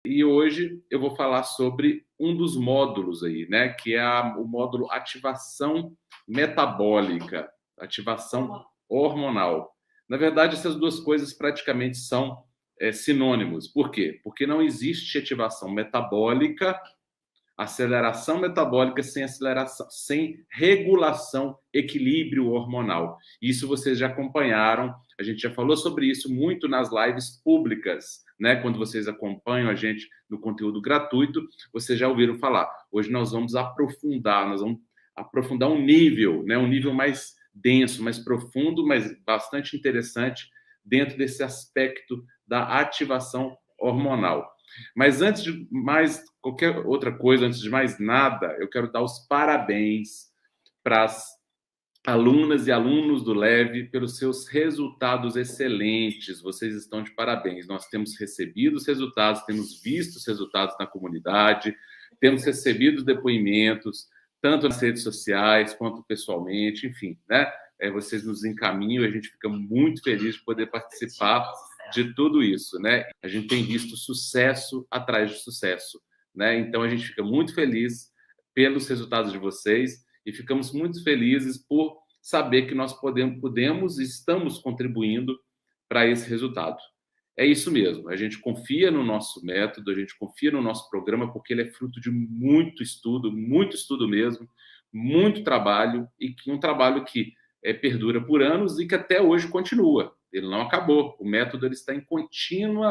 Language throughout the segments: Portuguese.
E hoje eu vou falar sobre um dos módulos aí, né? Que é o módulo ativação metabólica, ativação hormonal. Na verdade, essas duas coisas praticamente são sinônimos. Por quê? Porque não existe ativação metabólica, aceleração metabólica sem aceleração, sem regulação, equilíbrio hormonal. Isso vocês já acompanharam, a gente já falou sobre isso muito nas lives públicas, né? Quando vocês acompanham a gente no conteúdo gratuito, vocês já ouviram falar. Hoje nós vamos aprofundar um nível, né? Um nível mais denso, mais profundo, mas bastante interessante dentro desse aspecto da ativação hormonal. Mas antes de mais qualquer outra coisa, antes de mais nada, eu quero dar os parabéns para as alunas e alunos do Leve pelos seus resultados excelentes. Vocês estão de parabéns. Nós temos recebido os resultados, temos visto os resultados na comunidade, temos recebido depoimentos, tanto nas redes sociais quanto pessoalmente, enfim, né? Vocês nos encaminham e a gente fica muito feliz de poder participar de tudo isso, né? A gente tem visto sucesso atrás de sucesso, né? Então a gente fica muito feliz pelos resultados de vocês e ficamos muito felizes por saber que nós podemos e estamos contribuindo para esse resultado. É isso mesmo, a gente confia no nosso método, a gente confia no nosso programa, porque ele é fruto de muito estudo mesmo, muito trabalho, e que um trabalho que perdura por anos e que até hoje continua. Ele não acabou. O método ele está em contínuo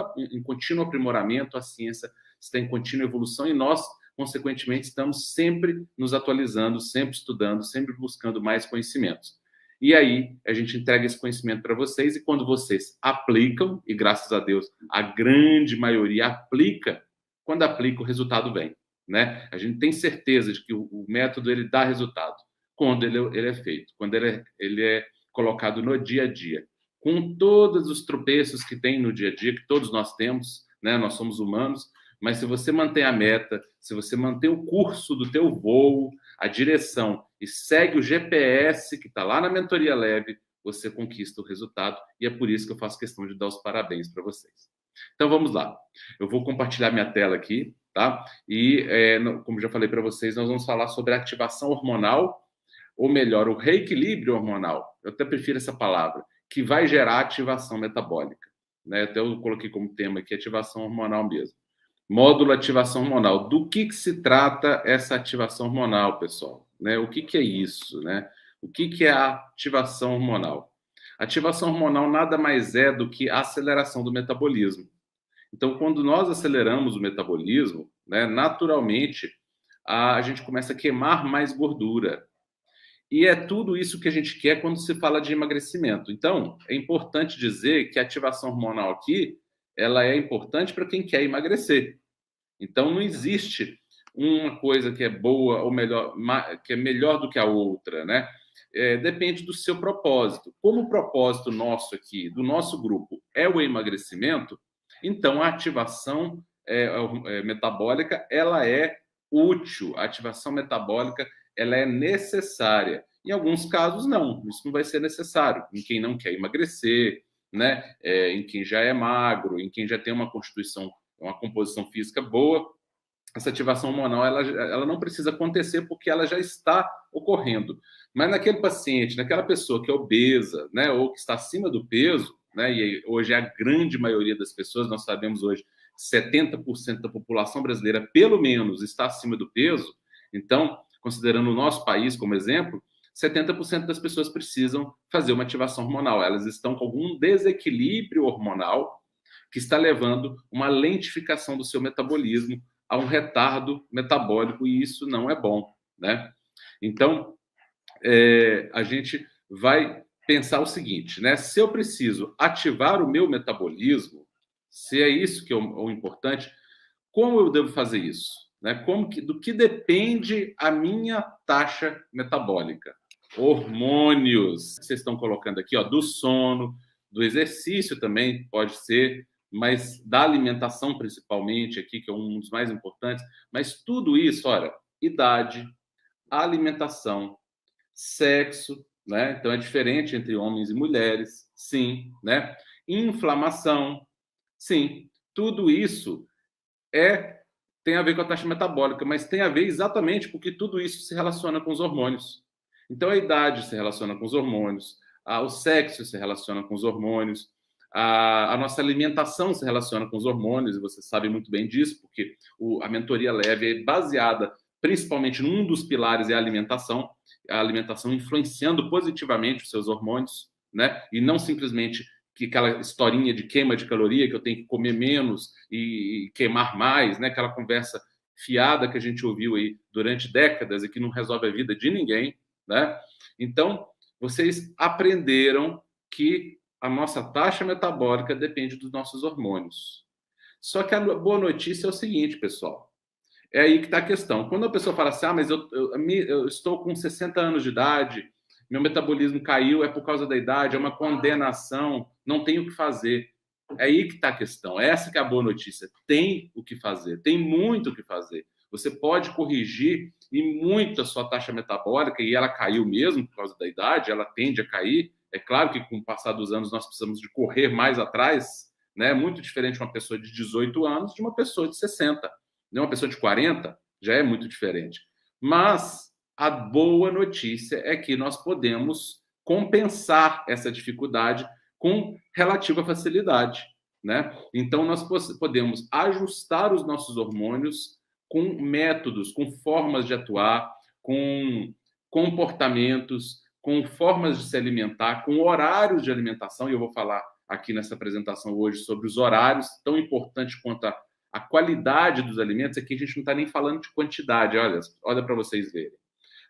aprimoramento, a ciência está em contínua evolução e nós, consequentemente, estamos sempre nos atualizando, sempre estudando, sempre buscando mais conhecimentos. E aí, a gente entrega esse conhecimento para vocês e quando vocês aplicam, e graças a Deus, a grande maioria aplica, quando aplica, o resultado vem, né? A gente tem certeza de que o método ele dá resultado quando ele é feito, quando ele é colocado no dia a dia, com todos os tropeços que tem no dia a dia, que todos nós temos, né? Nós somos humanos, mas se você mantém a meta, se você mantém o curso do teu voo, a direção e segue o GPS que está lá na mentoria leve, você conquista o resultado e é por isso que eu faço questão de dar os parabéns para vocês. Então vamos lá. Eu vou compartilhar minha tela aqui, tá? E como já falei para vocês, nós vamos falar sobre a ativação hormonal, ou melhor, o reequilíbrio hormonal. Eu até prefiro essa palavra, que vai gerar ativação metabólica, né? Até eu coloquei como tema aqui ativação hormonal mesmo. Módulo ativação hormonal. Do que se trata essa ativação hormonal, pessoal? Né? O que é isso? Né? O que é a ativação hormonal? Ativação hormonal nada mais é do que a aceleração do metabolismo. Então, quando nós aceleramos o metabolismo, né, naturalmente, a gente começa a queimar mais gordura. E é tudo isso que a gente quer quando se fala de emagrecimento. Então, é importante dizer que a ativação hormonal aqui, ela é importante para quem quer emagrecer. Então, não existe uma coisa que é boa ou melhor, que é melhor do que a outra, né? Depende do seu propósito. Como o propósito nosso aqui, do nosso grupo, é o emagrecimento, então a ativação metabólica, ela é útil. A ativação metabólica, ela é necessária. Em alguns casos, não. Isso não vai ser necessário. Em quem não quer emagrecer, né? Em quem já é magro, em quem já tem uma composição física boa, essa ativação hormonal ela não precisa acontecer porque ela já está ocorrendo. Mas naquele paciente, naquela pessoa que é obesa, né, ou que está acima do peso, né, e hoje é a grande maioria das pessoas, nós sabemos hoje, 70% da população brasileira, pelo menos, está acima do peso. Então, considerando o nosso país como exemplo, 70% das pessoas precisam fazer uma ativação hormonal. Elas estão com algum desequilíbrio hormonal que está levando uma lentificação do seu metabolismo, a um retardo metabólico, e isso não é bom, né? Então, a gente vai pensar o seguinte, né? Se eu preciso ativar o meu metabolismo, se é isso que é o importante, como eu devo fazer isso? Né? Do que depende a minha taxa metabólica? Hormônios, vocês estão colocando aqui, ó, do sono, do exercício também pode ser, mas da alimentação principalmente aqui, que é um dos mais importantes. Mas tudo isso, olha, idade, alimentação, sexo, né? Então é diferente entre homens e mulheres, sim, né? Inflamação, sim. Tudo isso tem a ver com a taxa metabólica, mas tem a ver exatamente porque tudo isso se relaciona com os hormônios. Então, a idade se relaciona com os hormônios, o sexo se relaciona com os hormônios, a nossa alimentação se relaciona com os hormônios, e você sabe muito bem disso, porque a mentoria leve é baseada principalmente num dos pilares, é a alimentação influenciando positivamente os seus hormônios, né? E não simplesmente que aquela historinha de queima de caloria, que eu tenho que comer menos e queimar mais, né? Aquela conversa fiada que a gente ouviu aí durante décadas e que não resolve a vida de ninguém, né? Então, vocês aprenderam que a nossa taxa metabólica depende dos nossos hormônios. Só que a boa notícia é o seguinte, pessoal. É aí que está a questão. Quando a pessoa fala assim, mas eu estou com 60 anos de idade, meu metabolismo caiu, é por causa da idade, é uma condenação, não tenho o que fazer. É aí que está a questão. Essa que é a boa notícia. Tem o que fazer, tem muito o que fazer. Você pode corrigir e muito a sua taxa metabólica, e ela caiu mesmo por causa da idade, ela tende a cair. É claro que com o passar dos anos nós precisamos de correr mais atrás, né? Muito diferente uma pessoa de 18 anos de uma pessoa de 60. Uma pessoa de 40 já é muito diferente. Mas a boa notícia é que nós podemos compensar essa dificuldade com relativa facilidade, né? Então, nós podemos ajustar os nossos hormônios com métodos, com formas de atuar, com comportamentos, com formas de se alimentar, com horários de alimentação, e eu vou falar aqui nessa apresentação hoje sobre os horários, tão importante quanto a qualidade dos alimentos. Aqui a gente não está nem falando de quantidade, olha para vocês verem.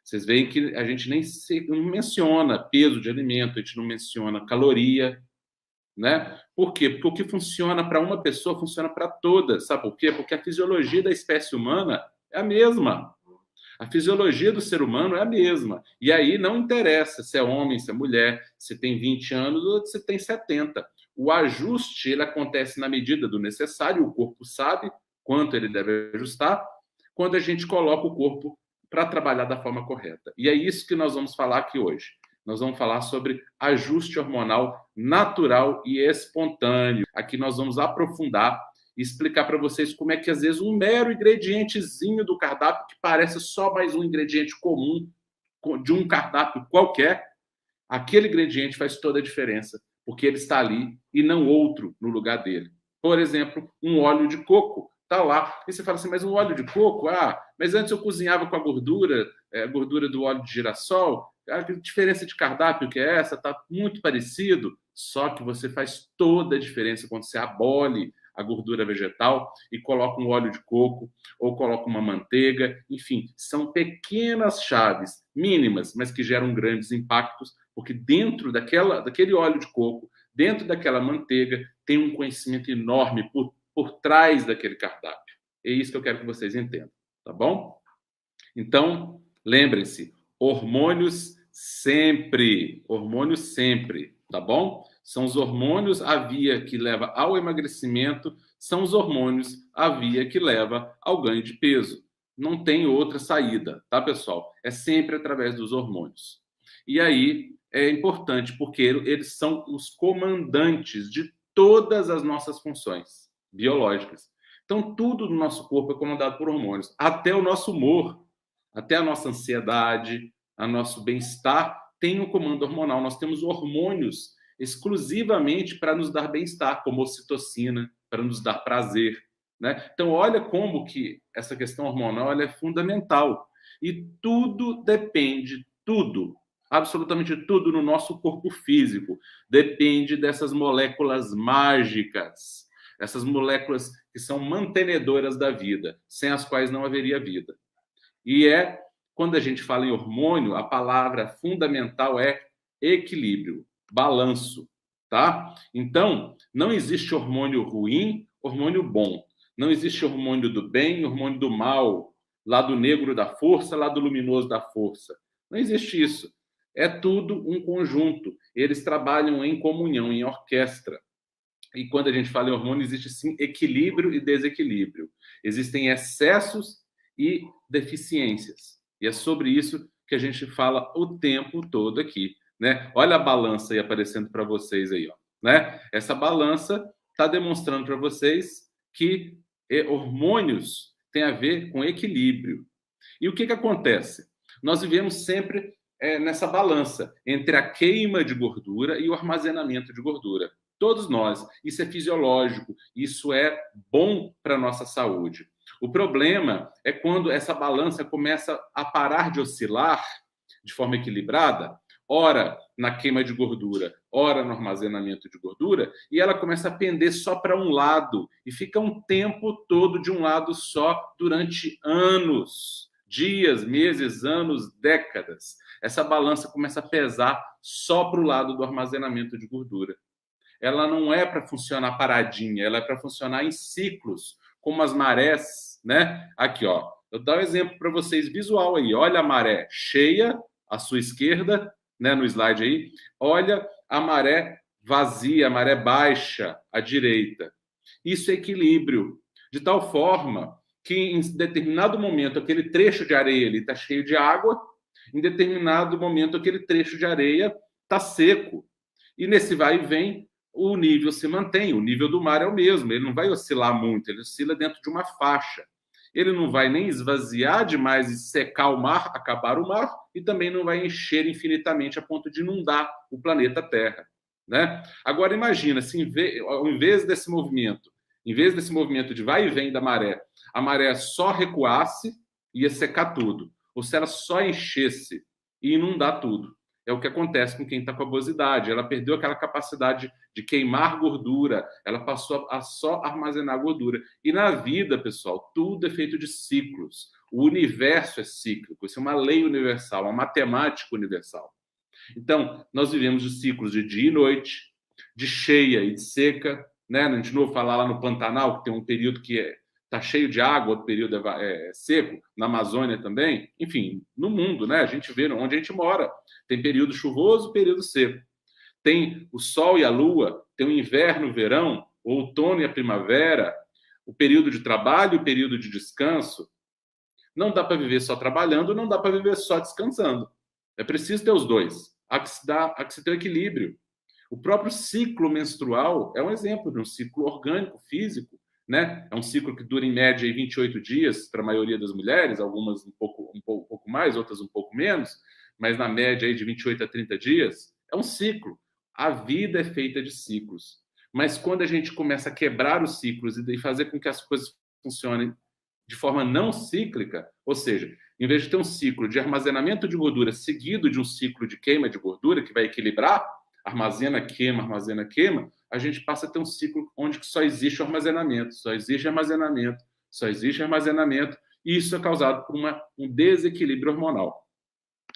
Vocês veem que a gente nem não menciona peso de alimento, a gente não menciona caloria, né? Por quê? Porque o que funciona para uma pessoa funciona para todas. Sabe por quê? Porque a fisiologia da espécie humana é a mesma. A fisiologia do ser humano é a mesma. E aí não interessa se é homem, se é mulher, se tem 20 anos ou se tem 70. O ajuste ele acontece na medida do necessário, o corpo sabe quanto ele deve ajustar, quando a gente coloca o corpo para trabalhar da forma correta. E é isso que nós vamos falar aqui hoje. Nós vamos falar sobre ajuste hormonal natural e espontâneo. Aqui nós vamos aprofundar e explicar para vocês como é que, às vezes, um mero ingredientezinho do cardápio, que parece só mais um ingrediente comum de um cardápio qualquer, aquele ingrediente faz toda a diferença, porque ele está ali e não outro no lugar dele. Por exemplo, um óleo de coco está lá. E você fala assim, mas um óleo de coco? Mas antes eu cozinhava com a gordura do óleo de girassol. Que diferença de cardápio que é essa? Está muito parecido, só que você faz toda a diferença quando você abole a gordura vegetal e coloca um óleo de coco ou coloca uma manteiga. Enfim, são pequenas chaves, mínimas, mas que geram grandes impactos, porque dentro daquele óleo de coco, dentro daquela manteiga, tem um conhecimento enorme por trás daquele cardápio. É isso que eu quero que vocês entendam, tá bom? Então, lembrem-se, hormônios sempre, tá bom? São os hormônios a via que leva ao emagrecimento, são os hormônios a via que leva ao ganho de peso. Não tem outra saída, tá, pessoal? É sempre através dos hormônios. E aí é importante porque eles são os comandantes de todas as nossas funções biológicas. Então, tudo no nosso corpo é comandado por hormônios, até o nosso humor, até a nossa ansiedade, o nosso bem-estar tem um comando hormonal. Nós temos hormônios exclusivamente para nos dar bem-estar, como ocitocina, para nos dar prazer, né? Então, olha como que essa questão hormonal ela é fundamental. E tudo depende, tudo, absolutamente tudo no nosso corpo físico depende dessas moléculas mágicas, essas moléculas que são mantenedoras da vida, sem as quais não haveria vida. E quando a gente fala em hormônio, a palavra fundamental é equilíbrio, balanço, tá? Então, não existe hormônio ruim, hormônio bom. Não existe hormônio do bem, hormônio do mal, lado negro da força, lado luminoso da força. Não existe isso. É tudo um conjunto. Eles trabalham em comunhão, em orquestra. E quando a gente fala em hormônio, existe sim equilíbrio e desequilíbrio. Existem excessos e deficiências. E é sobre isso que a gente fala o tempo todo aqui, né? Olha a balança aí aparecendo para vocês aí, ó, né? Essa balança está demonstrando para vocês que hormônios têm a ver com equilíbrio. E o que acontece? Nós vivemos sempre nessa balança entre a queima de gordura e o armazenamento de gordura. Todos nós. Isso é fisiológico, isso é bom para a nossa saúde. O problema é quando essa balança começa a parar de oscilar de forma equilibrada, ora na queima de gordura, ora no armazenamento de gordura, e ela começa a pender só para um lado, e fica um tempo todo de um lado só durante anos, dias, meses, anos, décadas. Essa balança começa a pesar só para o lado do armazenamento de gordura. Ela não é para funcionar paradinha, ela é para funcionar em ciclos, como as marés, né? Aqui, ó. Eu vou dar um exemplo para vocês visual aí. Olha a maré cheia à sua esquerda, né, no slide aí. Olha a maré vazia, a maré baixa à direita. Isso é equilíbrio, de tal forma que em determinado momento aquele trecho de areia ali está cheio de água, em determinado momento aquele trecho de areia está seco. E nesse vai e vem, o nível se mantém, o nível do mar é o mesmo, ele não vai oscilar muito, ele oscila dentro de uma faixa. Ele não vai nem esvaziar demais e secar o mar, acabar o mar, e também não vai encher infinitamente a ponto de inundar o planeta Terra, né? Agora imagina, se ao invés desse movimento de vai e vem da maré, a maré só recuasse, ia secar tudo. Ou se ela só enchesse e inundar tudo. É o que acontece com quem está com obesidade. Ela perdeu aquela capacidade de queimar gordura, ela passou a só armazenar gordura. E na vida, pessoal, tudo é feito de ciclos. O universo é cíclico, isso é uma lei universal, uma matemática universal. Então, nós vivemos de ciclos de dia e noite, de cheia e de seca, né? A gente não ouve falar lá no Pantanal, que tem um período que está cheio de água, outro período é seco, na Amazônia também, enfim, no mundo, né? A gente vê onde a gente mora. Tem período chuvoso, período seco. Tem o sol e a lua, tem o inverno, o verão, o outono e a primavera, o período de trabalho e o período de descanso. Não dá para viver só trabalhando, não dá para viver só descansando. É preciso ter os dois. Há que se ter um equilíbrio. O próprio ciclo menstrual é um exemplo de um ciclo orgânico, físico, né? É um ciclo que dura em média 28 dias para a maioria das mulheres, algumas um pouco mais, outras um pouco menos, mas na média aí de 28 a 30 dias. É um ciclo. A vida é feita de ciclos. Mas quando a gente começa a quebrar os ciclos e fazer com que as coisas funcionem de forma não cíclica, ou seja, em vez de ter um ciclo de armazenamento de gordura seguido de um ciclo de queima de gordura que vai equilibrar, armazena, queima, a gente passa a ter um ciclo onde só existe o armazenamento, e isso é causado por um desequilíbrio hormonal.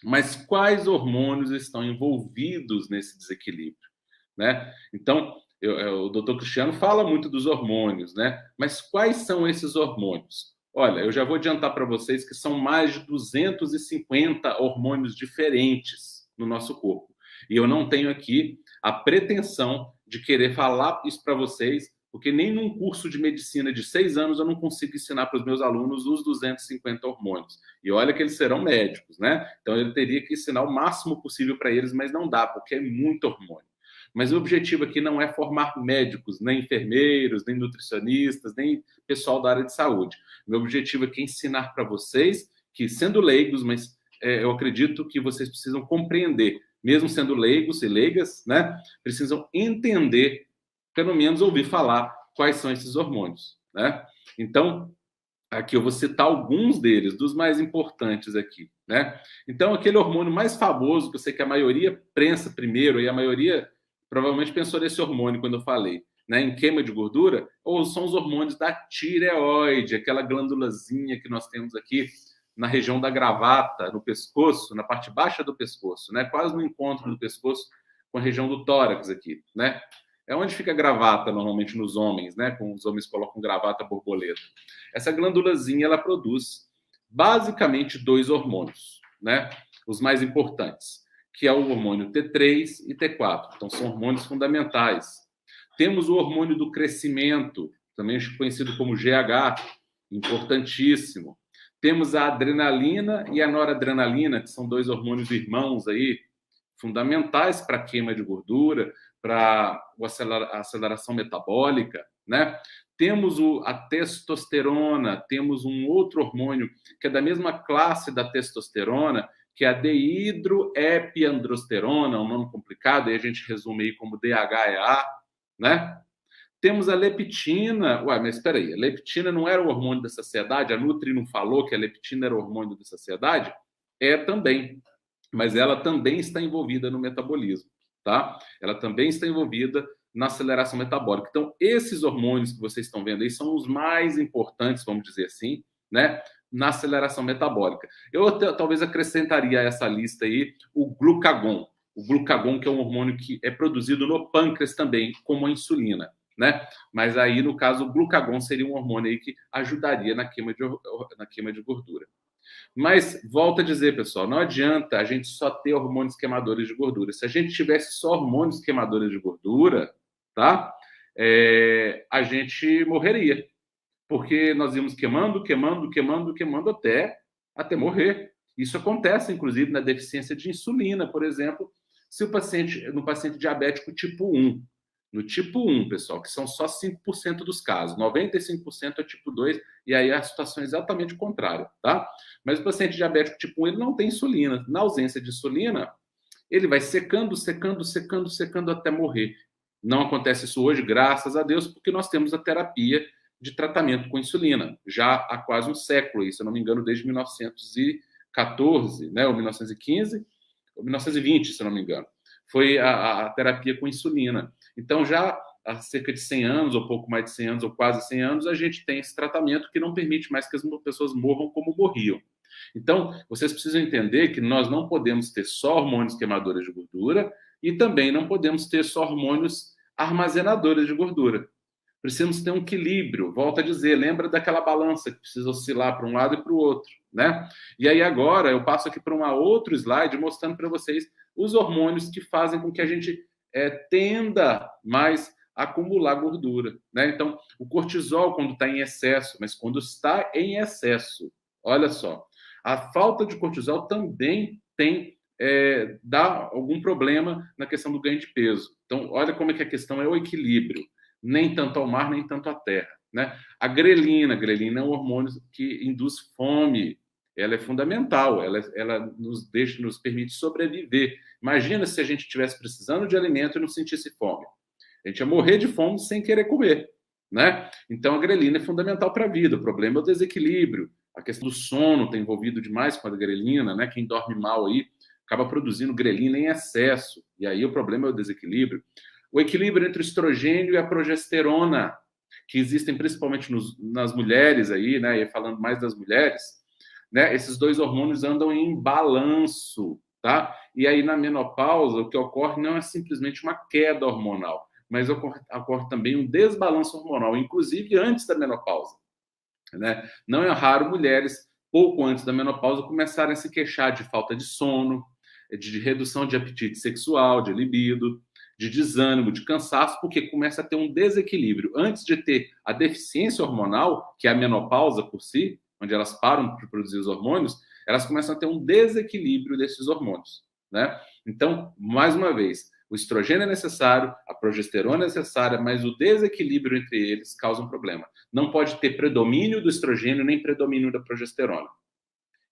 Mas quais hormônios estão envolvidos nesse desequilíbrio, né? Então, o doutor Cristiano fala muito dos hormônios, né? Mas quais são esses hormônios? Olha, eu já vou adiantar para vocês que são mais de 250 hormônios diferentes no nosso corpo. E eu não tenho aqui a pretensão de querer falar isso para vocês, porque nem num curso de medicina de 6 anos eu não consigo ensinar para os meus alunos os 250 hormônios. E olha que eles serão médicos, né? Então eu teria que ensinar o máximo possível para eles, mas não dá, porque é muito hormônio. Mas o objetivo aqui não é formar médicos, nem enfermeiros, nem nutricionistas, nem pessoal da área de saúde. Meu objetivo aqui é ensinar para vocês que, sendo leigos, mas eu acredito que vocês precisam compreender, mesmo sendo leigos e leigas, né? Precisam entender, pelo menos ouvir falar quais são esses hormônios, né? Então, aqui eu vou citar alguns deles, dos mais importantes aqui, né? Então, aquele hormônio mais famoso, que eu sei que a maioria pensa primeiro, e a maioria provavelmente pensou nesse hormônio quando eu falei, né, em queima de gordura, ou são os hormônios da tireoide, aquela glândulazinha que nós temos aqui na região da gravata, no pescoço, na parte baixa do pescoço, né, quase no encontro do pescoço com a região do tórax aqui, né? É onde fica a gravata normalmente nos homens, né? Com os homens colocam gravata borboleta. Essa glândulazinha ela produz basicamente 2 hormônios, né? Os mais importantes, que é o hormônio T3 e T4. Então, são hormônios fundamentais. Temos o hormônio do crescimento, também conhecido como GH, importantíssimo. Temos a adrenalina e a noradrenalina, que são 2 hormônios irmãos aí, fundamentais para a queima de gordura, para a aceleração metabólica, né? Temos a testosterona, temos um outro hormônio que é da mesma classe da testosterona, que é a deidroepiandrosterona, um nome complicado, aí a gente resume aí como DHEA, né? Temos a leptina. Ué, mas espera aí, a leptina não era o hormônio da saciedade? A Nutri não falou que a leptina era o hormônio da saciedade? É também, mas ela também está envolvida no metabolismo, tá? Ela também está envolvida na aceleração metabólica. Então, esses hormônios que vocês estão vendo aí são os mais importantes, vamos dizer assim, né, na aceleração metabólica. Eu talvez acrescentaria a essa lista aí o glucagon. O glucagon, que é um hormônio que é produzido no pâncreas também, como a insulina, né? Mas aí, no caso, o glucagon seria um hormônio aí que ajudaria na queima de gordura. Mas, volto a dizer, pessoal, não adianta a gente só ter hormônios queimadores de gordura. Se a gente tivesse só hormônios queimadores de gordura, tá? A gente morreria. Porque nós íamos queimando até morrer. Isso acontece, inclusive, na deficiência de insulina, por exemplo, se no paciente diabético tipo 1. No tipo 1, pessoal, que são só 5% dos casos, 95% é tipo 2, e aí a situação é exatamente contrária, tá? Mas o paciente diabético tipo 1, ele não tem insulina. Na ausência de insulina, ele vai secando até morrer. Não acontece isso hoje, graças a Deus, porque nós temos a terapia de tratamento com insulina, já há quase um século, se eu não me engano, desde 1914, né, ou 1915, ou 1920, se eu não me engano. Foi a terapia com insulina. Então, já há cerca de 100 anos, ou pouco mais de 100 anos, ou quase 100 anos, a gente tem esse tratamento que não permite mais que as pessoas morram como morriam. Então, vocês precisam entender que nós não podemos ter só hormônios queimadores de gordura e também não podemos ter só hormônios armazenadores de gordura. Precisamos ter um equilíbrio, volto a dizer, lembra daquela balança que precisa oscilar para um lado e para o outro, né? E aí agora eu passo aqui para um outro slide mostrando para vocês os hormônios que fazem com que a gente tenda mais a acumular gordura, né? Então, o cortisol quando está em excesso, mas quando está em excesso, olha só, a falta de cortisol também dá algum problema na questão do ganho de peso. Então, olha como é que a questão é o equilíbrio. Nem tanto ao mar, nem tanto à terra, né? A grelina é um hormônio que induz fome. Ela é fundamental, ela nos permite sobreviver. Imagina se a gente estivesse precisando de alimento e não sentisse fome. A gente ia morrer de fome sem querer comer, né? Então, a grelina é fundamental para a vida. O problema é o desequilíbrio. A questão do sono está envolvido demais com a grelina, né? Quem dorme mal aí acaba produzindo grelina em excesso. E aí o problema é o desequilíbrio. O equilíbrio entre o estrogênio e a progesterona, que existem principalmente nas mulheres aí, né? E falando mais das mulheres, né? Esses dois hormônios andam em balanço, tá? E aí na menopausa o que ocorre não é simplesmente uma queda hormonal, mas ocorre também um desbalanço hormonal, inclusive antes da menopausa, né? Não é raro mulheres pouco antes da menopausa começarem a se queixar de falta de sono, de redução de apetite sexual, de libido, de desânimo, de cansaço, porque começa a ter um desequilíbrio. Antes de ter a deficiência hormonal, que é a menopausa por si, onde elas param de produzir os hormônios, elas começam a ter um desequilíbrio desses hormônios, né? Então, mais uma vez, o estrogênio é necessário, a progesterona é necessária, mas o desequilíbrio entre eles causa um problema. Não pode ter predomínio do estrogênio nem predomínio da progesterona.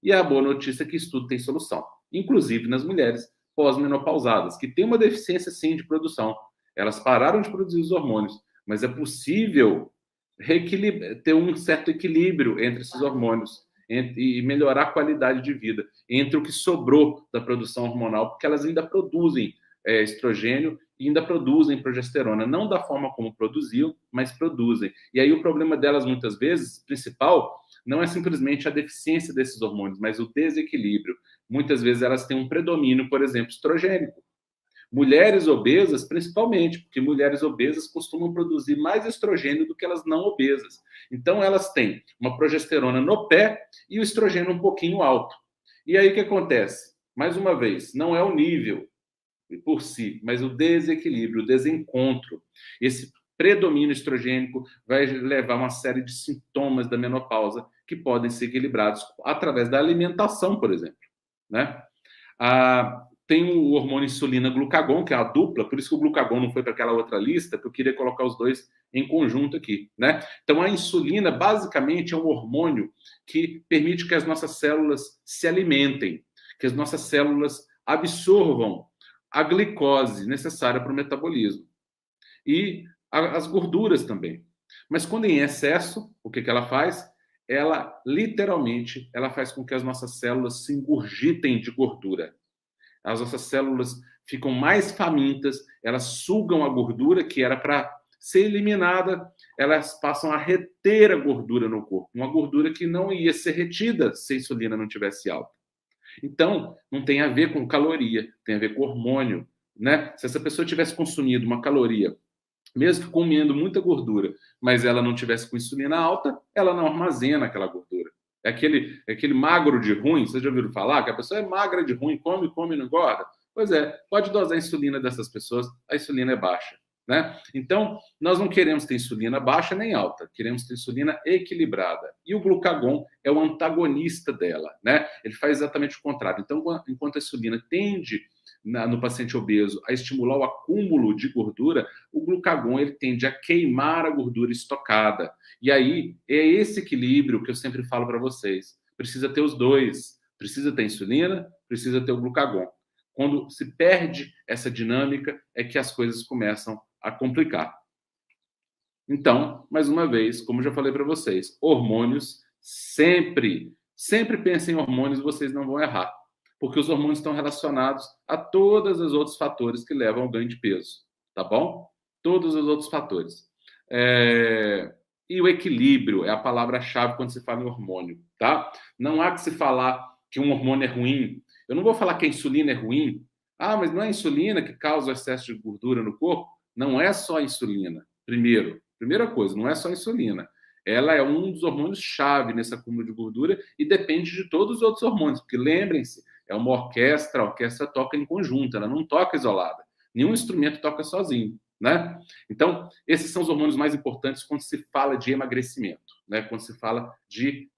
E a boa notícia é que isso tudo tem solução, inclusive nas mulheres pós-menopausadas, que têm uma deficiência, sim, de produção. Elas pararam de produzir os hormônios, mas é possível ter um certo equilíbrio entre esses hormônios e melhorar a qualidade de vida entre o que sobrou da produção hormonal, porque elas ainda produzem estrogênio e ainda produzem progesterona, não da forma como produziam, mas produzem. E aí o problema delas, muitas vezes, principal, não é simplesmente a deficiência desses hormônios, mas o desequilíbrio. Muitas vezes elas têm um predomínio, por exemplo, estrogênico. Mulheres obesas, principalmente, porque mulheres obesas costumam produzir mais estrogênio do que elas não obesas. Então, elas têm uma progesterona no pé e o estrogênio um pouquinho alto. E aí o que acontece? Mais uma vez, não é o nível por si, mas o desequilíbrio, o desencontro. Esse predomínio estrogênico vai levar a uma série de sintomas da menopausa que podem ser equilibrados através da alimentação, por exemplo, né? Tem o hormônio insulina-glucagon, que é a dupla, por isso que o glucagon não foi para aquela outra lista, porque eu queria colocar os dois em conjunto aqui, né? Então, a insulina, basicamente, é um hormônio que permite que as nossas células se alimentem, que as nossas células absorvam a glicose necessária para o metabolismo. E as gorduras também. Mas quando em excesso, o que ela faz? Ela, literalmente, ela faz com que as nossas células se engurgitem de gordura. As nossas células ficam mais famintas, elas sugam a gordura que era para ser eliminada, elas passam a reter a gordura no corpo, uma gordura que não ia ser retida se a insulina não tivesse alta. Então, não tem a ver com caloria, tem a ver com hormônio, né? Se essa pessoa tivesse consumido uma caloria, mesmo que comendo muita gordura, mas ela não tivesse com insulina alta, ela não armazena aquela gordura. É aquele magro de ruim, vocês já ouviram falar que a pessoa é magra de ruim, come, come e não engorda? Pois é, pode dosar a insulina dessas pessoas, a insulina é baixa, né? Então, nós não queremos ter insulina baixa nem alta, queremos ter insulina equilibrada. E o glucagon é o antagonista dela, né? Ele faz exatamente o contrário. Então, enquanto a insulina tende no paciente obeso a estimular o acúmulo de gordura, o glucagon ele tende a queimar a gordura estocada. E aí é esse equilíbrio que eu sempre falo para vocês. Precisa ter os dois. Precisa ter insulina, precisa ter o glucagon. Quando se perde essa dinâmica, é que as coisas começam a complicar. Então, mais uma vez, como já falei para vocês, hormônios sempre pensem em hormônios, vocês não vão errar. Porque os hormônios estão relacionados a todos os outros fatores que levam ao ganho de peso, tá bom? Todos os outros fatores. E o equilíbrio é a palavra-chave quando se fala em hormônio, tá? Não há que se falar que um hormônio é ruim. Eu não vou falar que a insulina é ruim. Ah, mas não é a insulina que causa o excesso de gordura no corpo? Não é só a insulina. Primeira coisa, não é só a insulina. Ela é um dos hormônios-chave nesse acúmulo de gordura e depende de todos os outros hormônios, porque lembrem-se, é uma orquestra, a orquestra toca em conjunto, ela não toca isolada. Nenhum instrumento toca sozinho, né? Então, esses são os hormônios mais importantes quando se fala de emagrecimento, né? Quando se fala de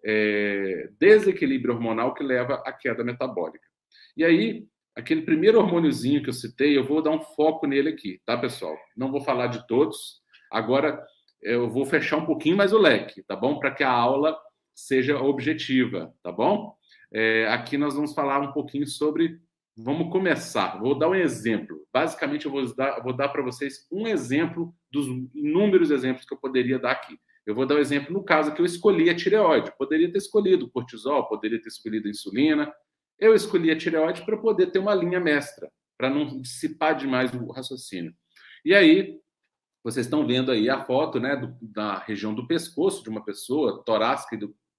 desequilíbrio hormonal que leva à queda metabólica. E aí, aquele primeiro hormôniozinho que eu citei, eu vou dar um foco nele aqui, tá, pessoal? Não vou falar de todos. Agora, eu vou fechar um pouquinho mais o leque, tá bom? Para que a aula seja objetiva, tá bom? Aqui nós vamos falar um pouquinho sobre... Vamos começar. Vou dar um exemplo. Basicamente, eu vou dar para vocês um exemplo dos inúmeros exemplos que eu poderia dar aqui. Eu vou dar um exemplo no caso que eu escolhi a tireoide. Poderia ter escolhido o cortisol, poderia ter escolhido a insulina. Eu escolhi a tireoide para poder ter uma linha mestra, para não dissipar demais o raciocínio. E aí, vocês estão vendo aí a foto, né, da região do pescoço de uma pessoa, torácica,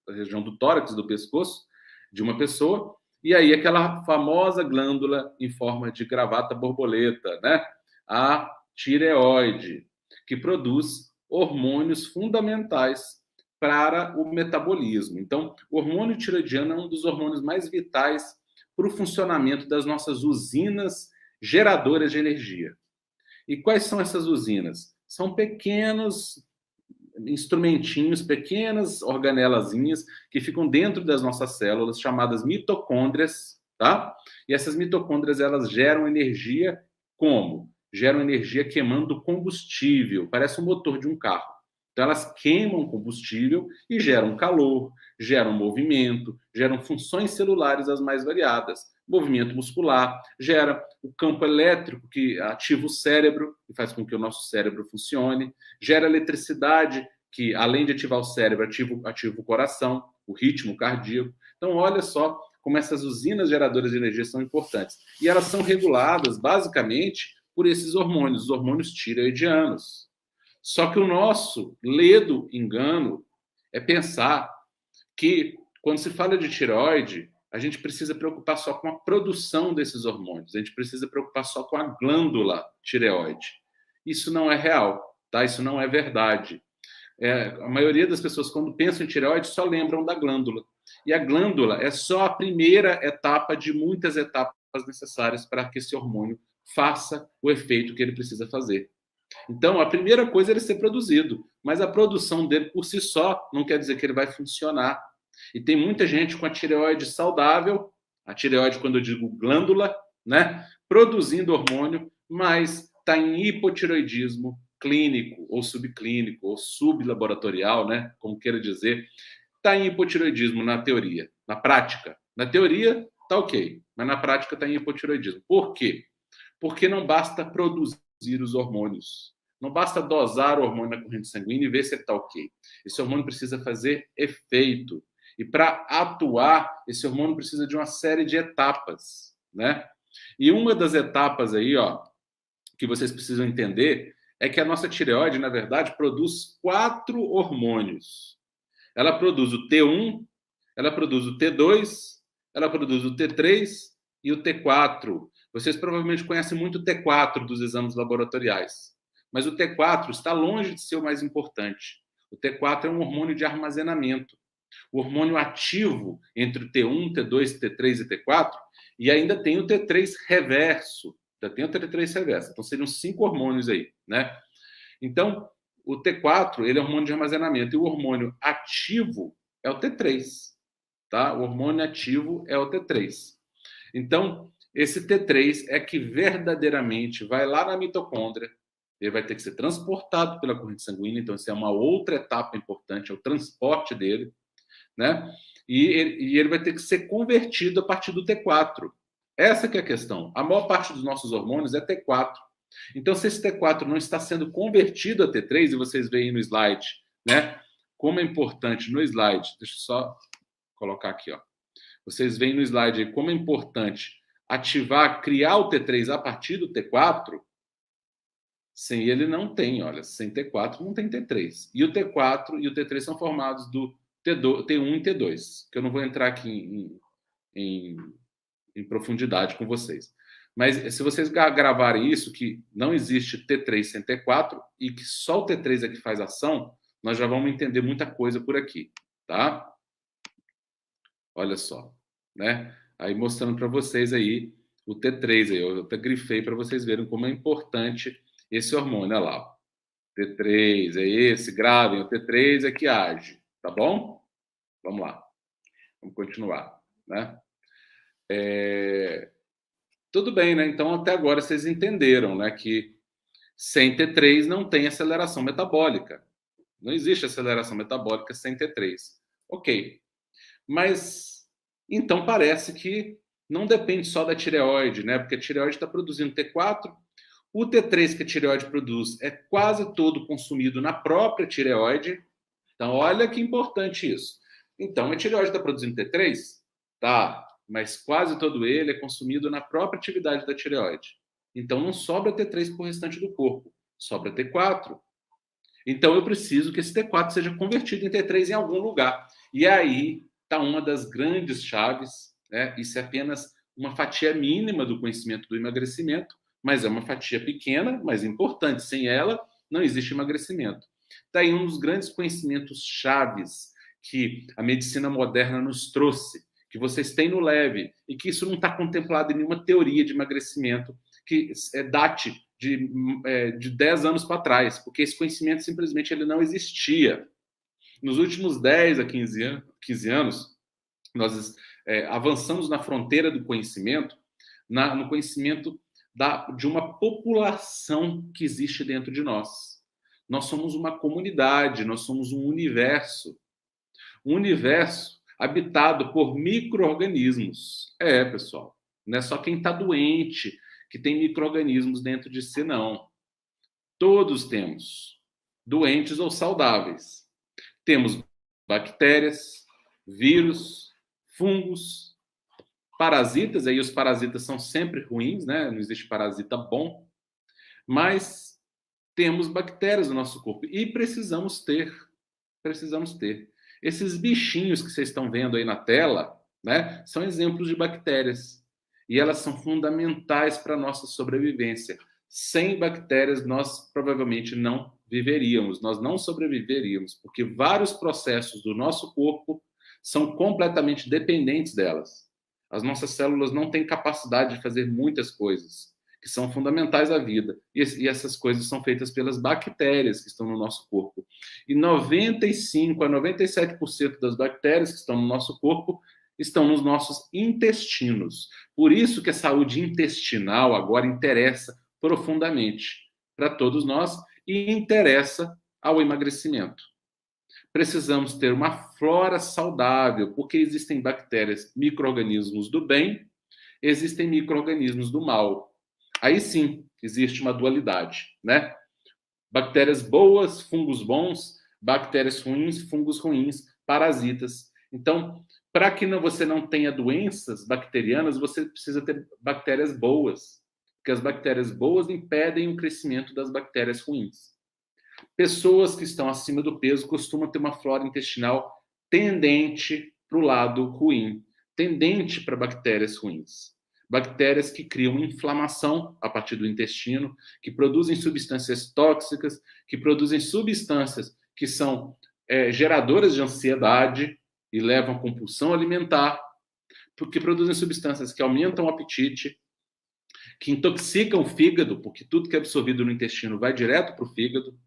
da região do tórax do pescoço de uma pessoa, e aí aquela famosa glândula em forma de gravata borboleta, né, a tireoide, que produz hormônios fundamentais para o metabolismo. Então, o hormônio tiroidiano é um dos hormônios mais vitais para o funcionamento das nossas usinas geradoras de energia. E quais são essas usinas? São pequenos instrumentinhos, pequenas organelazinhas que ficam dentro das nossas células, chamadas mitocôndrias, tá? E essas mitocôndrias, elas geram energia como? Geram energia queimando combustível, parece um motor de um carro. Então, elas queimam combustível e geram calor, geram movimento, geram funções celulares as mais variadas. Movimento muscular, gera o campo elétrico que ativa o cérebro e faz com que o nosso cérebro funcione, gera eletricidade que, além de ativar o cérebro, ativa o coração, o ritmo cardíaco. Então, olha só como essas usinas geradoras de energia são importantes. E elas são reguladas, basicamente, por esses hormônios, os hormônios tireoidianos. Só que o nosso ledo engano é pensar que, quando se fala de tireoide, a gente precisa preocupar só com a produção desses hormônios, a gente precisa preocupar só com a glândula tireoide. Isso não é real, tá? Isso não é verdade. A maioria das pessoas, quando pensam em tireoide, só lembram da glândula. E a glândula é só a primeira etapa de muitas etapas necessárias para que esse hormônio faça o efeito que ele precisa fazer. Então, a primeira coisa é ele ser produzido, mas a produção dele por si só não quer dizer que ele vai funcionar. E tem muita gente com a tireoide saudável, a tireoide, quando eu digo glândula, né, produzindo hormônio, mas está em hipotireoidismo, clínico, ou subclínico, ou sublaboratorial, né? Como queira dizer, está em hipotireoidismo na teoria. Na prática, na teoria, está ok, mas na prática está em hipotireoidismo. Por quê? Porque não basta produzir os hormônios. Não basta dosar o hormônio na corrente sanguínea e ver se ele está ok. Esse hormônio precisa fazer efeito. E para atuar, esse hormônio precisa de uma série de etapas, né? E uma das etapas aí, ó, que vocês precisam entender é que a nossa tireoide, na verdade, produz 4 hormônios. Ela produz o T1, ela produz o T2, ela produz o T3 e o T4. Vocês provavelmente conhecem muito o T4 dos exames laboratoriais, mas o T4 está longe de ser o mais importante. O T4 é um hormônio de armazenamento. O hormônio ativo entre o T1, T2, T3 e T4, e ainda tem o T3 reverso. Já tem o T3 reverso. Então, seriam 5 hormônios aí, né? Então, o T4, ele é hormônio de armazenamento, e o hormônio ativo é o T3, tá? O hormônio ativo é o T3. Então, esse T3 é que verdadeiramente vai lá na mitocôndria, ele vai ter que ser transportado pela corrente sanguínea, então isso é uma outra etapa importante, é o transporte dele, né? E ele vai ter que ser convertido a partir do T4. Essa que é a questão. A maior parte dos nossos hormônios é T4. Então, se esse T4 não está sendo convertido a T3, e vocês veem no slide, né? Como é importante no slide, deixa eu só colocar aqui, ó. Vocês veem no slide aí como é importante ativar, criar o T3 a partir do T4. Sem ele não tem, olha, sem T4 não tem T3. E o T4 e o T3 são formados do T1 e T2, que eu não vou entrar aqui em profundidade com vocês. Mas se vocês gravarem isso, que não existe T3 sem T4 e que só o T3 é que faz ação, nós já vamos entender muita coisa por aqui, tá? Olha só, né? Aí mostrando para vocês aí o T3 aí, eu até grifei para vocês verem como é importante esse hormônio, olha lá. T3 é esse, gravem, o T3 é que age, tá bom? Vamos lá. Vamos continuar, né? Tudo bem, né? Então, até agora vocês entenderam, né, que sem T3 não tem aceleração metabólica. Não existe aceleração metabólica sem T3. Ok. Mas, então, parece que não depende só da tireoide, né? Porque a tireoide está produzindo T4. O T3 que a tireoide produz é quase todo consumido na própria tireoide. Então, olha que importante isso. Então, a tireoide está produzindo T3? Tá. Mas quase todo ele é consumido na própria atividade da tireoide. Então, não sobra T3 para o restante do corpo, sobra T4. Então, eu preciso que esse T4 seja convertido em T3 em algum lugar. E aí está uma das grandes chaves, né? Isso é apenas uma fatia mínima do conhecimento do emagrecimento, mas é uma fatia pequena, mas importante. Sem ela, não existe emagrecimento. Está aí um dos grandes conhecimentos chaves que a medicina moderna nos trouxe, que vocês têm no leve, e que isso não está contemplado em nenhuma teoria de emagrecimento que date de 10 anos para trás, porque esse conhecimento simplesmente ele não existia. Nos últimos 10 a 15 anos, nós avançamos na fronteira do conhecimento, no conhecimento de uma população que existe dentro de nós. Nós somos uma comunidade, nós somos um universo. Um universo habitado por micro-organismos. Pessoal, não é só quem está doente que tem micro-organismos dentro de si, não. Todos temos, doentes ou saudáveis. Temos bactérias, vírus, fungos, parasitas, aí os parasitas são sempre ruins, né? Não existe parasita bom, mas temos bactérias no nosso corpo e precisamos ter. Esses bichinhos que vocês estão vendo aí na tela, né, são exemplos de bactérias. E elas são fundamentais para a nossa sobrevivência. Sem bactérias, nós provavelmente não viveríamos, nós não sobreviveríamos, porque vários processos do nosso corpo são completamente dependentes delas. As nossas células não têm capacidade de fazer muitas coisas que são fundamentais à vida. E essas coisas são feitas pelas bactérias que estão no nosso corpo. E 95% a 97% das bactérias que estão no nosso corpo estão nos nossos intestinos. Por isso que a saúde intestinal agora interessa profundamente para todos nós e interessa ao emagrecimento. Precisamos ter uma flora saudável, porque existem bactérias, micro-organismos do bem, existem micro-organismos do mal. Aí sim, existe uma dualidade, né? Bactérias boas, fungos bons, bactérias ruins, fungos ruins, parasitas. Então, para que você não tenha doenças bacterianas, você precisa ter bactérias boas, porque as bactérias boas impedem o crescimento das bactérias ruins. Pessoas que estão acima do peso costumam ter uma flora intestinal tendente para o lado ruim, tendente para bactérias ruins. Bactérias que criam inflamação a partir do intestino, que produzem substâncias tóxicas, que produzem substâncias que são geradoras de ansiedade e levam à compulsão alimentar, porque produzem substâncias que aumentam o apetite, que intoxicam o fígado, porque tudo que é absorvido no intestino vai direto para o fígado.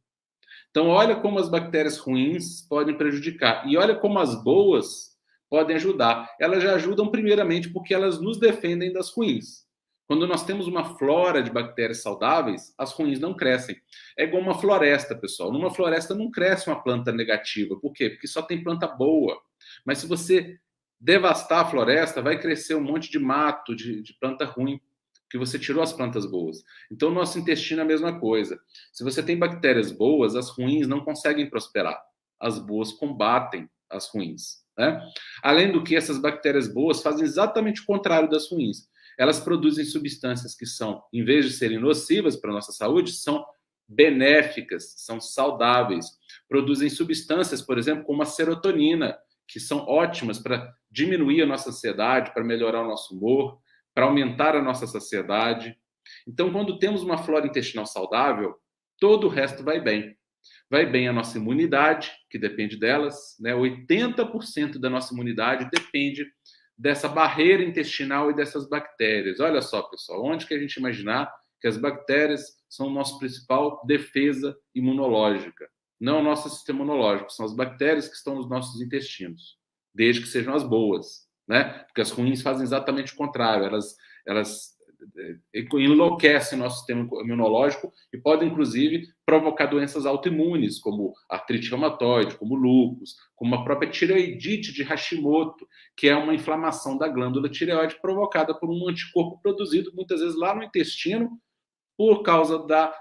Então, olha como as bactérias ruins podem prejudicar. E olha como as boas podem ajudar. Elas já ajudam primeiramente porque elas nos defendem das ruins. Quando nós temos uma flora de bactérias saudáveis, as ruins não crescem. É igual uma floresta, pessoal. Numa floresta não cresce uma planta negativa. Por quê? Porque só tem planta boa. Mas se você devastar a floresta, vai crescer um monte de mato, de planta ruim, que você tirou as plantas boas. Então, o nosso intestino é a mesma coisa. Se você tem bactérias boas, as ruins não conseguem prosperar. As boas combatem as ruins, né? Além do que, essas bactérias boas fazem exatamente o contrário das ruins. Elas produzem substâncias que são, em vez de serem nocivas para a nossa saúde, são benéficas, são saudáveis. Produzem substâncias, por exemplo, como a serotonina, que são ótimas para diminuir a nossa ansiedade, para melhorar o nosso humor, para aumentar a nossa saciedade. Então, quando temos uma flora intestinal saudável, todo o resto vai bem. Vai bem a nossa imunidade, que depende delas, né? 80% da nossa imunidade depende dessa barreira intestinal e dessas bactérias. Olha só, pessoal, onde que a gente imaginar que as bactérias são o nosso principal defesa imunológica? Não o nosso sistema imunológico, são as bactérias que estão nos nossos intestinos, desde que sejam as boas, né? Porque as ruins fazem exatamente o contrário, elas enlouquecem o nosso sistema imunológico e podem, inclusive, provocar doenças autoimunes, como artrite reumatoide, como lúpus, como a própria tireoidite de Hashimoto, que é uma inflamação da glândula tireoide provocada por um anticorpo produzido, muitas vezes, lá no intestino, por causa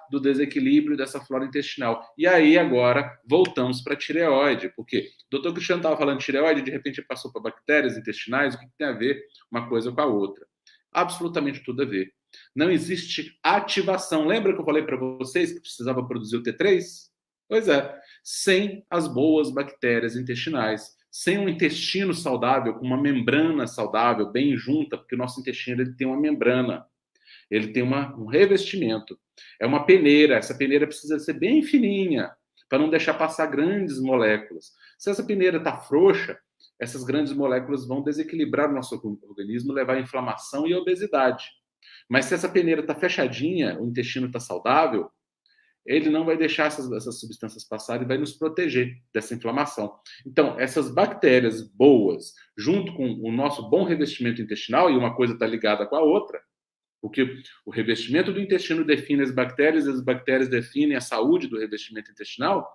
do desequilíbrio dessa flora intestinal. E aí, agora, voltamos para a tireoide, porque o doutor Cristiano estava falando de tireoide, de repente passou para bactérias intestinais, o que tem a ver uma coisa com a outra? Absolutamente tudo a ver. Não existe ativação. Lembra que eu falei para vocês que precisava produzir o T3? Pois é, sem as boas bactérias intestinais, sem um intestino saudável, com uma membrana saudável, bem junta, porque o nosso intestino ele tem uma membrana, ele tem um revestimento. É uma peneira, essa peneira precisa ser bem fininha, para não deixar passar grandes moléculas. Se essa peneira está frouxa, essas grandes moléculas vão desequilibrar o nosso organismo, levar à inflamação e obesidade. Mas se essa peneira está fechadinha, o intestino está saudável, ele não vai deixar essas substâncias passarem e vai nos proteger dessa inflamação. Então, essas bactérias boas, junto com o nosso bom revestimento intestinal, e uma coisa está ligada com a outra, porque o revestimento do intestino define as bactérias definem a saúde do revestimento intestinal,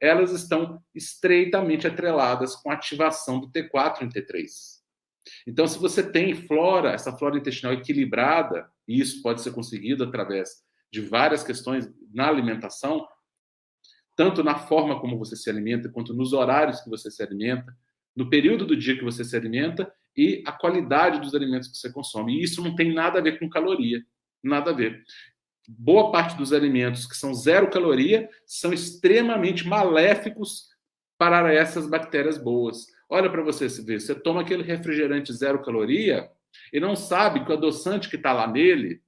elas estão estreitamente atreladas com a ativação do T4 em T3. Então, se você tem essa flora intestinal equilibrada, e isso pode ser conseguido através de várias questões na alimentação, tanto na forma como você se alimenta, quanto nos horários que você se alimenta, no período do dia que você se alimenta e a qualidade dos alimentos que você consome. E isso não tem nada a ver com caloria, nada a ver. Boa parte dos alimentos que são zero caloria são extremamente maléficos para essas bactérias boas. Olha para você se ver, você toma aquele refrigerante zero caloria e não sabe que o adoçante que está lá nele,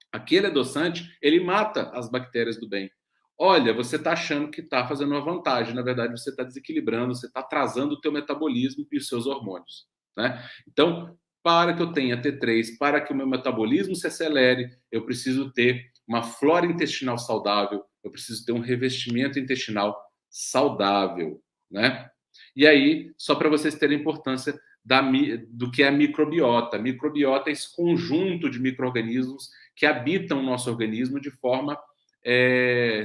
aquele adoçante, ele mata as bactérias do bem. Olha, você está achando que está fazendo uma vantagem, na verdade você está desequilibrando, você está atrasando o teu metabolismo e os seus hormônios, né? Então, para que eu tenha T3, para que o meu metabolismo se acelere, eu preciso ter uma flora intestinal saudável, eu preciso ter um revestimento intestinal saudável, né? E aí, só para vocês terem importância do que é a microbiota. A microbiota é esse conjunto de micro-organismos que habitam o nosso organismo de forma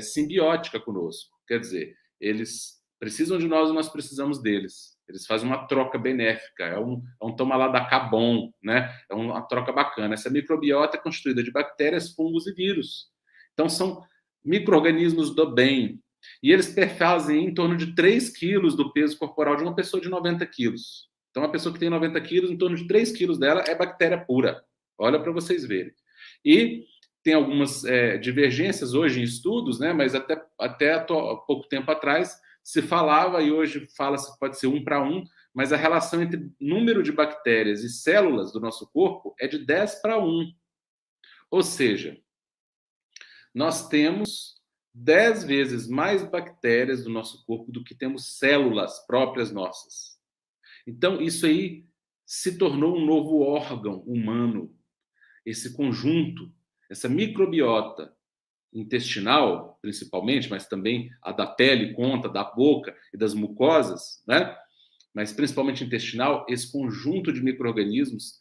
simbiótica conosco. Quer dizer, eles precisam de nós e nós precisamos deles. Eles fazem uma troca benéfica, é um toma lá da cá bom, né? É uma troca bacana. Essa microbiota é constituída de bactérias, fungos e vírus. Então, são micro-organismos do bem. E eles perfazem em torno de 3 quilos do peso corporal de uma pessoa de 90 quilos. Então, uma pessoa que tem 90 quilos, em torno de 3 quilos dela é bactéria pura. Olha para vocês verem. E tem algumas divergências hoje em estudos, né? Mas até há pouco tempo atrás se falava, e hoje fala-se que pode ser 1 para 1, mas a relação entre número de bactérias e células do nosso corpo é de 10 para 1. Ou seja, nós temos 10 vezes mais bactérias do nosso corpo do que temos células próprias nossas. Então, isso aí se tornou um novo órgão humano. Esse conjunto, essa microbiota intestinal, principalmente, mas também a da pele conta, da boca e das mucosas, né? Mas principalmente intestinal, esse conjunto de micro-organismos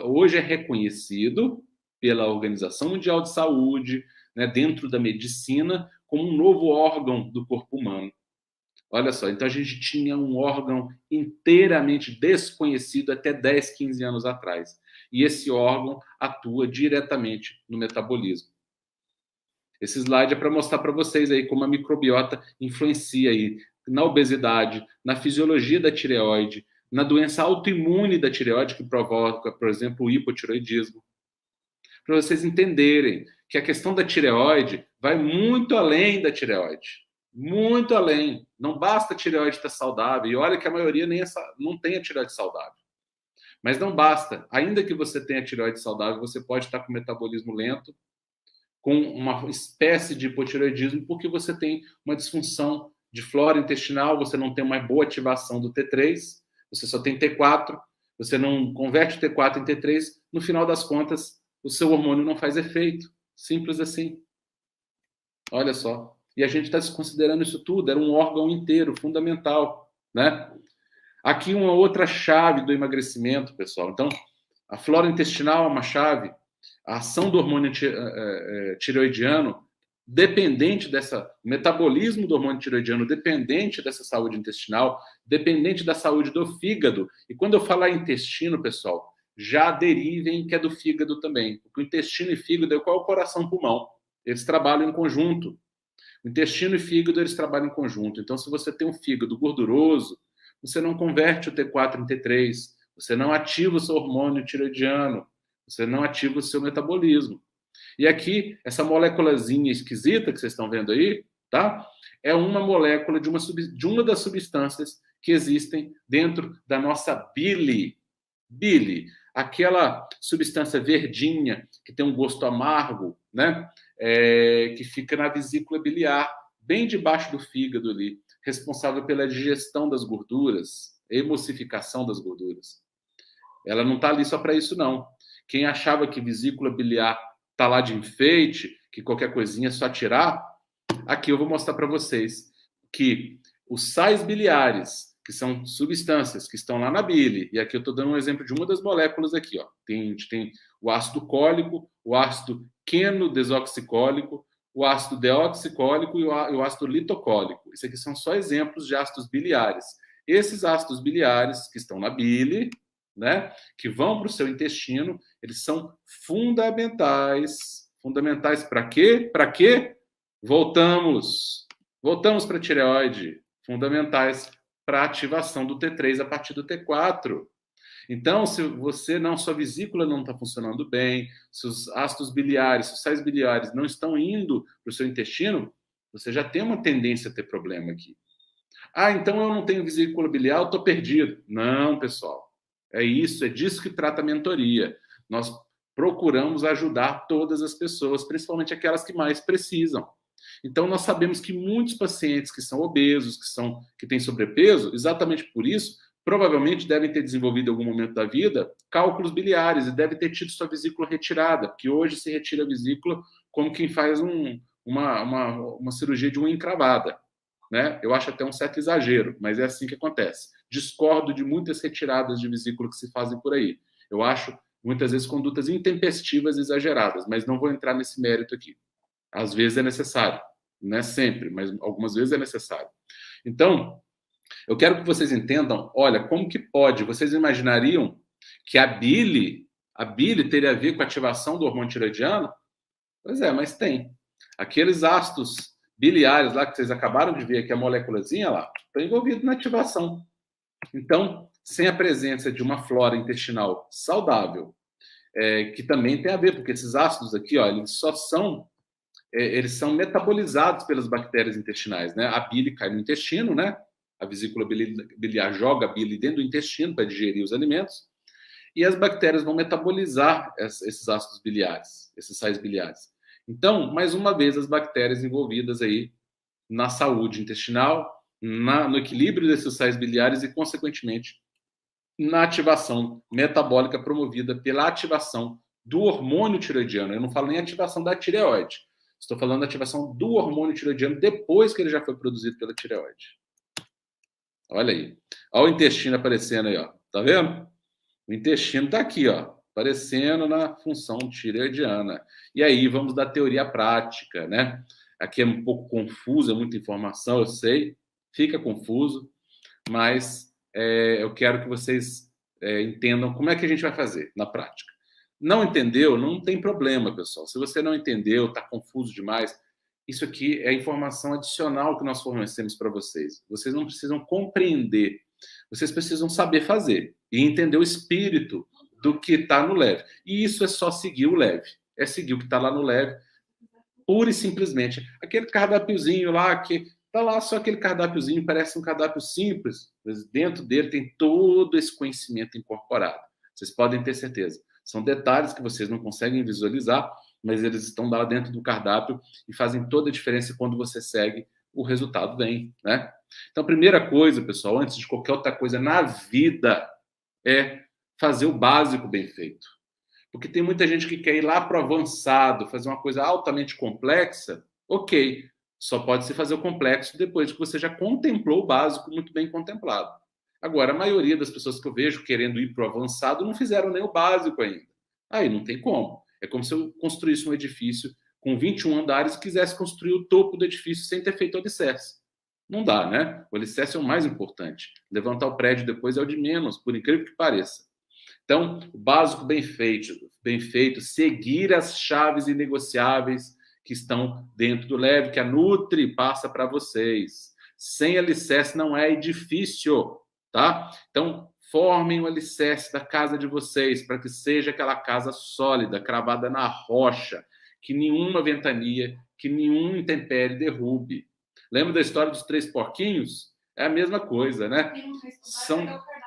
hoje é reconhecido pela Organização Mundial de Saúde, né, dentro da medicina, como um novo órgão do corpo humano. Olha só, então a gente tinha um órgão inteiramente desconhecido até 10, 15 anos atrás. E esse órgão atua diretamente no metabolismo. Esse slide é para mostrar para vocês aí como a microbiota influencia aí na obesidade, na fisiologia da tireoide, na doença autoimune da tireoide que provoca, por exemplo, o hipotireoidismo. Para vocês entenderem que a questão da tireoide vai muito além da tireoide. Muito além. Não basta a tireoide estar saudável. E olha que a maioria não tem a tireoide saudável. Mas não basta. Ainda que você tenha a tireoide saudável, você pode estar com metabolismo lento, com uma espécie de hipotireoidismo, porque você tem uma disfunção de flora intestinal, você não tem uma boa ativação do T3, você só tem T4, você não converte o T4 em T3, no final das contas, o seu hormônio não faz efeito. Simples assim. Olha só. E a gente está desconsiderando isso tudo, era um órgão inteiro, fundamental, né? Aqui uma outra chave do emagrecimento, pessoal. Então, a flora intestinal é uma chave, a ação do hormônio tireoidiano, dependente dessa metabolismo do hormônio tireoidiano, dependente dessa saúde intestinal, dependente da saúde do fígado. E quando eu falar intestino, pessoal, já derivem que é do fígado também. Porque o intestino e fígado é qual é o coração e pulmão. Eles trabalham em conjunto. O intestino e fígado, eles trabalham em conjunto. Então, se você tem um fígado gorduroso, você não converte o T4 em T3, você não ativa o seu hormônio tireoidiano, você não ativa o seu metabolismo. E aqui, essa moléculazinha esquisita que vocês estão vendo aí, tá? É uma molécula de uma das substâncias que existem dentro da nossa bile. Bile, aquela substância verdinha que tem um gosto amargo, né? Que fica na vesícula biliar, bem debaixo do fígado ali, responsável pela digestão das gorduras, emulsificação das gorduras. Ela não está ali só para isso, não. Quem achava que vesícula biliar está lá de enfeite, que qualquer coisinha é só tirar, aqui eu vou mostrar para vocês que os sais biliares, que são substâncias que estão lá na bile, e aqui eu estou dando um exemplo de uma das moléculas aqui, ó. A gente tem o ácido cólico, o ácido queno-desoxicólico, o ácido deoxicólico e o ácido litocólico. Isso aqui são só exemplos de ácidos biliares. Esses ácidos biliares que estão na bile, né, que vão para o seu intestino, eles são fundamentais. Fundamentais para quê? Para quê? Voltamos para a tireoide. Fundamentais para a ativação do T3 a partir do T4. Então, se sua vesícula não está funcionando bem, se os ácidos biliares, se os sais biliares não estão indo para o seu intestino, você já tem uma tendência a ter problema aqui. Ah, então eu não tenho vesícula biliar, eu estou perdido. Não, pessoal. É disso que trata a mentoria. Nós procuramos ajudar todas as pessoas, principalmente aquelas que mais precisam. Então, nós sabemos que muitos pacientes que são obesos, que têm sobrepeso, exatamente por isso, provavelmente devem ter desenvolvido em algum momento da vida cálculos biliares e devem ter tido sua vesícula retirada, porque hoje se retira a vesícula como quem faz uma cirurgia de unha encravada. Né? Eu acho até um certo exagero, mas é assim que acontece. Discordo de muitas retiradas de vesícula que se fazem por aí. Eu acho, muitas vezes, condutas intempestivas e exageradas, mas não vou entrar nesse mérito aqui. Às vezes é necessário, não é sempre, mas algumas vezes é necessário. Então, eu quero que vocês entendam, olha, como que pode, vocês imaginariam que a bile teria a ver com a ativação do hormônio tiroidiano? Pois é, mas tem. Aqueles ácidos biliares lá que vocês acabaram de ver, que é a moléculazinha lá, estão envolvidos na ativação. Então, sem a presença de uma flora intestinal saudável, que também tem a ver, porque esses ácidos aqui, ó, eles são metabolizados pelas bactérias intestinais, né? A bile cai no intestino, né? A vesícula biliar joga a bile dentro do intestino para digerir os alimentos, e as bactérias vão metabolizar esses ácidos biliares, esses sais biliares. Então, mais uma vez, as bactérias envolvidas aí na saúde intestinal, no equilíbrio desses sais biliares e, consequentemente, na ativação metabólica promovida pela ativação do hormônio tiroidiano. Eu não falo nem ativação da tireoide. Estou falando da ativação do hormônio tiroidiano depois que ele já foi produzido pela tireoide. Olha aí. Olha o intestino aparecendo aí, ó. Tá vendo? O intestino está aqui, ó, aparecendo na função tireoidiana. E aí vamos da teoria prática, né? Aqui é um pouco confuso, é muita informação, eu sei, fica confuso, mas eu quero que vocês entendam como é que a gente vai fazer na prática. Não entendeu? Não tem problema, pessoal. Se você não entendeu, está confuso demais, isso aqui é informação adicional que nós fornecemos para vocês. Vocês não precisam compreender, vocês precisam saber fazer e entender o espírito do que está no leve. E isso é só seguir o leve. É seguir o que está lá no leve, pura e simplesmente. Aquele cardápiozinho lá que está lá, só aquele cardápiozinho, parece um cardápio simples, mas dentro dele tem todo esse conhecimento incorporado. Vocês podem ter certeza. São detalhes que vocês não conseguem visualizar, mas eles estão lá dentro do cardápio e fazem toda a diferença quando você segue, o resultado vem, né? Então, a primeira coisa, pessoal, antes de qualquer outra coisa na vida, é fazer o básico bem feito. Porque tem muita gente que quer ir lá para o avançado, fazer uma coisa altamente complexa. Ok, só pode se fazer o complexo depois que você já contemplou o básico muito bem contemplado. Agora, a maioria das pessoas que eu vejo querendo ir para o avançado não fizeram nem o básico ainda. Aí não tem como. É como se eu construísse um edifício com 21 andares e quisesse construir o topo do edifício sem ter feito o alicerce. Não dá, né? O alicerce é o mais importante. Levantar o prédio depois é o de menos, por incrível que pareça. Então, o básico bem feito, seguir as chaves inegociáveis que estão dentro do leve, que a Nutri passa para vocês. Sem alicerce não é edifício, tá? Então, formem o alicerce da casa de vocês para que seja aquela casa sólida, cravada na rocha, que nenhuma ventania, que nenhum intempérie derrube. Lembra da história dos 3 porquinhos? É a mesma coisa, né?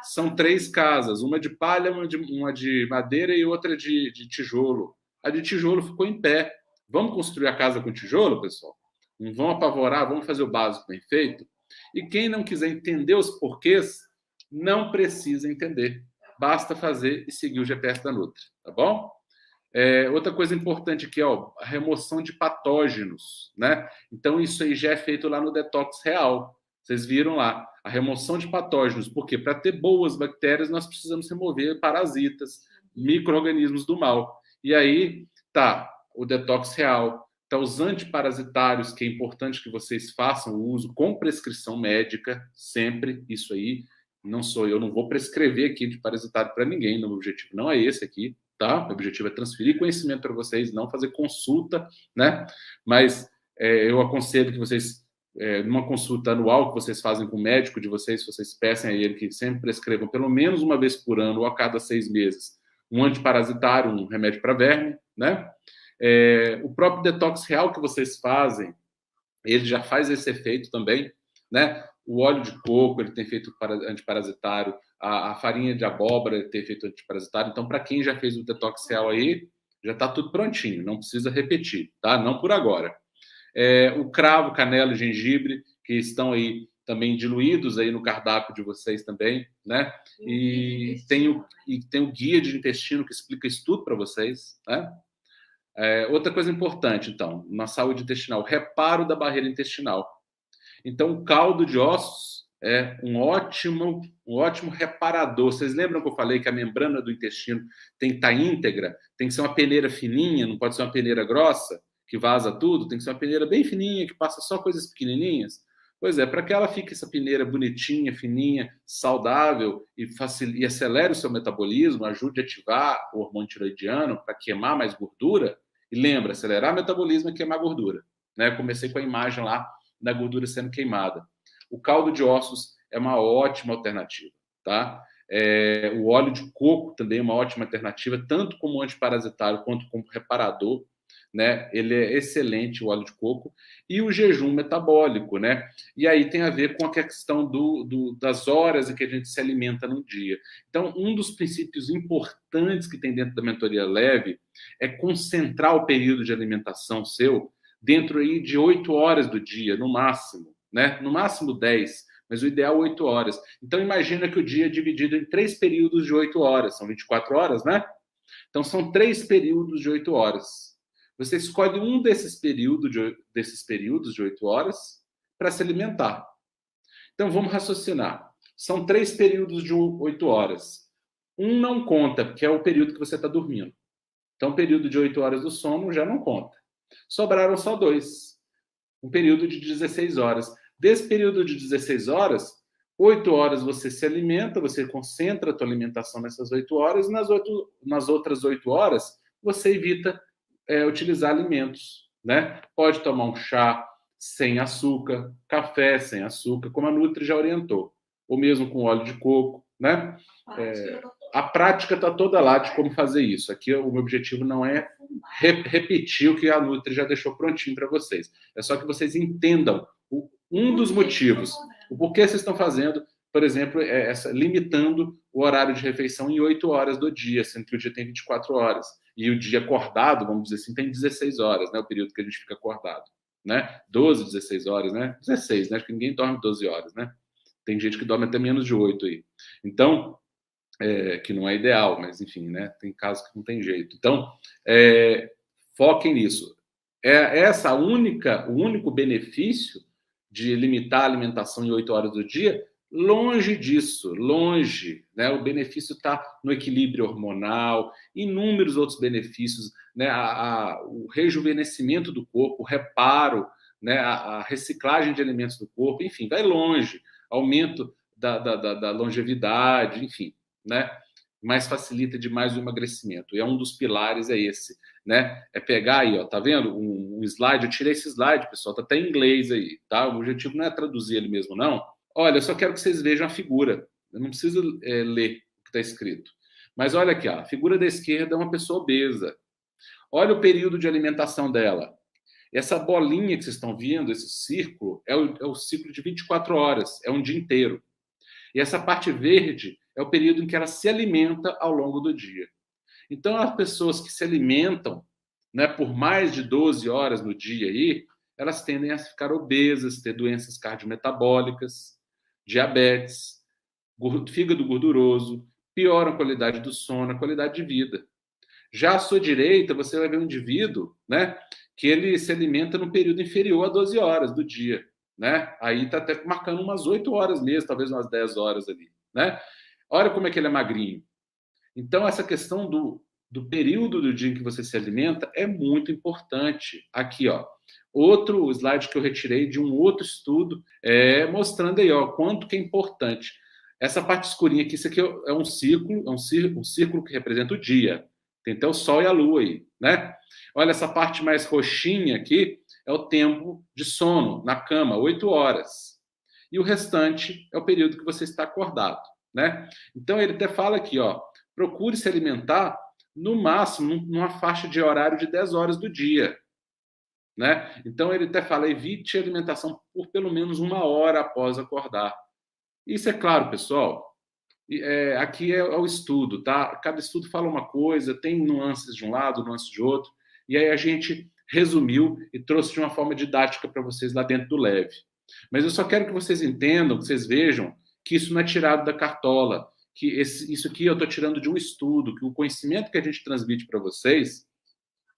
São 3 casas, uma de palha, uma de madeira e outra de tijolo. A de tijolo ficou em pé. Vamos construir a casa com tijolo, pessoal? Não vamos apavorar, vamos fazer o básico bem feito? E quem não quiser entender os porquês, não precisa entender. Basta fazer e seguir o GPS da Nutri, tá bom? Outra coisa importante aqui, ó, a remoção de patógenos, né? Então, isso aí já é feito lá no Detox Real. Vocês viram lá, a remoção de patógenos, porque para ter boas bactérias, nós precisamos remover parasitas, micro-organismos do mal. E aí, tá, o Detox Real, tá os antiparasitários, que é importante que vocês façam o uso com prescrição médica, sempre, isso aí, não sou eu, não vou prescrever aqui antiparasitário para ninguém, o objetivo não é esse aqui, tá? O objetivo é transferir conhecimento para vocês, não fazer consulta, né? Mas eu aconselho que vocês, numa consulta anual que vocês fazem com o médico de vocês, vocês peçam a ele que sempre prescrevam pelo menos uma vez por ano ou a cada 6 meses um antiparasitário, um remédio para verme, né? O próprio detox real que vocês fazem, ele já faz esse efeito também, né? O óleo de coco, ele tem feito antiparasitário, a farinha de abóbora tem feito antiparasitário. Então, para quem já fez o detox real aí, já está tudo prontinho, não precisa repetir, tá? Não por agora. O cravo, canela e gengibre, que estão aí também diluídos aí no cardápio de vocês também, né? E tem o guia de intestino que explica isso tudo para vocês, né? Outra coisa importante, então, na saúde intestinal, reparo da barreira intestinal. Então, o caldo de ossos é um ótimo reparador. Vocês lembram que eu falei que a membrana do intestino tem que estar íntegra? Tem que ser uma peneira fininha, não pode ser uma peneira grossa? que vaza tudo, tem que ser uma peneira bem fininha, que passa só coisas pequenininhas. Pois é, para que ela fique essa peneira bonitinha, fininha, saudável e acelere o seu metabolismo, ajude a ativar o hormônio tiroidiano para queimar mais gordura. E lembra, acelerar o metabolismo é queimar gordura. Né? Comecei com a imagem lá da gordura sendo queimada. O caldo de ossos é uma ótima alternativa, tá? O óleo de coco também é uma ótima alternativa, tanto como antiparasitário quanto como reparador, né? Ele é excelente, o óleo de coco. E o jejum metabólico, né? E aí tem a ver com a questão das horas em que a gente se alimenta no dia. Então, um dos princípios importantes que tem dentro da mentoria leve é concentrar o período de alimentação seu dentro aí de 8 horas do dia, no máximo, né? No máximo 10, mas o ideal é 8 horas. Então, imagina que o dia é dividido em 3 períodos de 8 horas, são 24 horas, né? Então, são 3 períodos de 8 horas. Você escolhe um desses períodos de 8 horas para se alimentar. Então, vamos raciocinar. São 3 períodos de 8 horas. Um não conta, porque é o período que você está dormindo. Então, o período de 8 horas do sono já não conta. Sobraram só 2. Um período de 16 horas. Desse período de 16 horas, 8 horas você se alimenta, você concentra a tua alimentação nessas 8 horas, e nas outras 8 horas você evita utilizar alimentos, né? Pode tomar um chá sem açúcar, café sem açúcar, como a Nutri já orientou, ou mesmo com óleo de coco, né? A prática está toda lá de como fazer isso. Aqui o meu objetivo não é repetir o que a Nutri já deixou prontinho para vocês. É só que vocês entendam um dos motivos, o porquê vocês estão fazendo, por exemplo, limitando o horário de refeição em 8 horas do dia, sendo que o dia tem 24 horas. E o dia acordado, vamos dizer assim, tem 16 horas, né? O período que a gente fica acordado, né? 12, 16 horas, né? 16, né? Acho que ninguém dorme 12 horas, né? Tem gente que dorme até menos de 8 aí. Então, que não é ideal, mas enfim, né? Tem casos que não tem jeito. Então, foquem nisso. O único benefício de limitar a alimentação em 8 horas do dia, longe disso, longe, né? O benefício está no equilíbrio hormonal, inúmeros outros benefícios, né? O rejuvenescimento do corpo, o reparo, né? A reciclagem de alimentos do corpo, enfim, vai longe, aumento da longevidade, enfim, né? Mais facilita demais o emagrecimento. E um dos pilares é esse, né? É pegar aí, ó, tá vendo? Um slide, eu tirei esse slide, pessoal, tá até em inglês aí, tá? O objetivo não é traduzir ele mesmo, não. Olha, eu só quero que vocês vejam a figura. Eu não preciso ler o que está escrito. Mas olha aqui, ó, a figura da esquerda é uma pessoa obesa. Olha o período de alimentação dela. Essa bolinha que vocês estão vendo, esse círculo, é o ciclo de 24 horas, é um dia inteiro. E essa parte verde é o período em que ela se alimenta ao longo do dia. Então, as pessoas que se alimentam, né, por mais de 12 horas no dia aí, elas tendem a ficar obesas, ter doenças cardiometabólicas, diabetes, fígado gorduroso, pioram a qualidade do sono, a qualidade de vida. Já à sua direita, você vai ver um indivíduo, né, que ele se alimenta no período inferior a 12 horas do dia, né? Aí está até marcando umas 8 horas mesmo, talvez umas 10 horas ali, né? Olha como é que ele é magrinho. Então, essa questão do período do dia em que você se alimenta é muito importante. Aqui, ó, outro slide que eu retirei de um outro estudo, mostrando aí, ó, quanto que é importante. Essa parte escurinha aqui, isso aqui é um círculo que representa o dia. Tem até o Sol e a Lua aí, né? Olha, essa parte mais roxinha aqui é o tempo de sono na cama, 8 horas. E o restante é o período que você está acordado, né? Então, ele até fala aqui, ó, procure se alimentar no máximo numa faixa de horário de 10 horas do dia, né? Então, ele até fala, evite a alimentação por pelo menos 1 hora após acordar. Isso é claro, pessoal, aqui é o estudo, tá? Cada estudo fala uma coisa, tem nuances de um lado, nuances de outro, e aí a gente resumiu e trouxe de uma forma didática para vocês lá dentro do Leve. Mas eu só quero que vocês entendam, que vocês vejam que isso não é tirado da cartola, que isso aqui eu estou tirando de um estudo, que o conhecimento que a gente transmite para vocês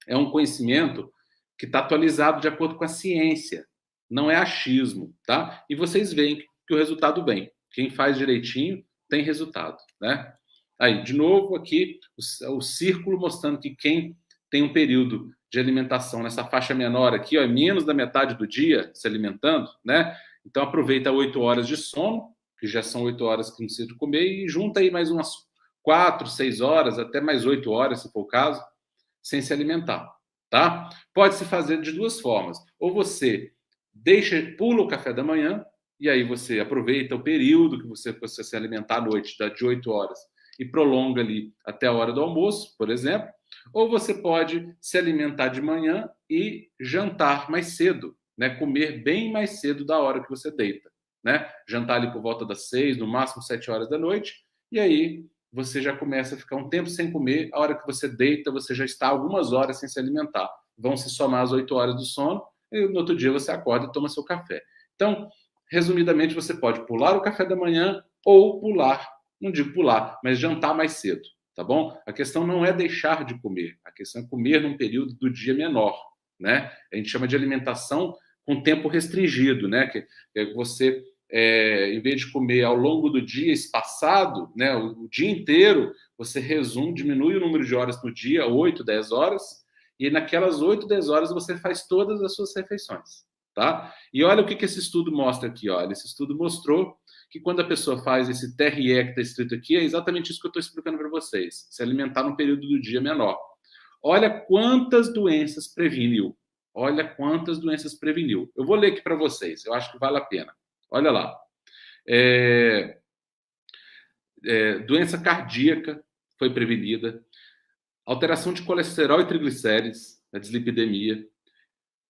é um conhecimento que está atualizado de acordo com a ciência, não é achismo, tá? E vocês veem que o resultado vem. Quem faz direitinho tem resultado, né? Aí, de novo, aqui, o círculo mostrando que quem tem um período de alimentação nessa faixa menor aqui, ó, menos da metade do dia se alimentando, né? Então aproveita 8 horas de sono, que já são 8 horas que não precisa comer, e junta aí mais umas 4, 6 horas, até mais 8 horas, se for o caso, sem se alimentar, tá? Pode se fazer de duas formas. Ou você pula o café da manhã, e aí você aproveita o período que você se alimentar à noite, de 8 horas, e prolonga ali até a hora do almoço, por exemplo. Ou você pode se alimentar de manhã e jantar mais cedo, né? Comer bem mais cedo da hora que você deita, né? Jantar ali por volta das 6, no máximo 7 horas da noite, e aí você já começa a ficar um tempo sem comer. A hora que você deita, você já está algumas horas sem se alimentar. Vão se somar as 8 horas do sono, e no outro dia você acorda e toma seu café. Então, resumidamente, você pode pular o café da manhã ou pular, não digo pular, mas jantar mais cedo, tá bom? A questão não é deixar de comer, a questão é comer num período do dia menor, né? A gente chama de alimentação com tempo restringido, né? Que você, em vez de comer ao longo do dia espaçado, né, o dia inteiro, você diminui o número de horas no dia, 8, 10 horas, e naquelas 8, 10 horas você faz todas as suas refeições, tá? E olha o que esse estudo mostra aqui, olha. Esse estudo mostrou que quando a pessoa faz esse TRE que está escrito aqui, é exatamente isso que eu estou explicando para vocês. Se alimentar num período do dia menor. Olha quantas doenças preveniu. Olha quantas doenças preveniu. Eu vou ler aqui para vocês, eu acho que vale a pena. Olha lá. Doença cardíaca foi prevenida. Alteração de colesterol e triglicérides, a dislipidemia.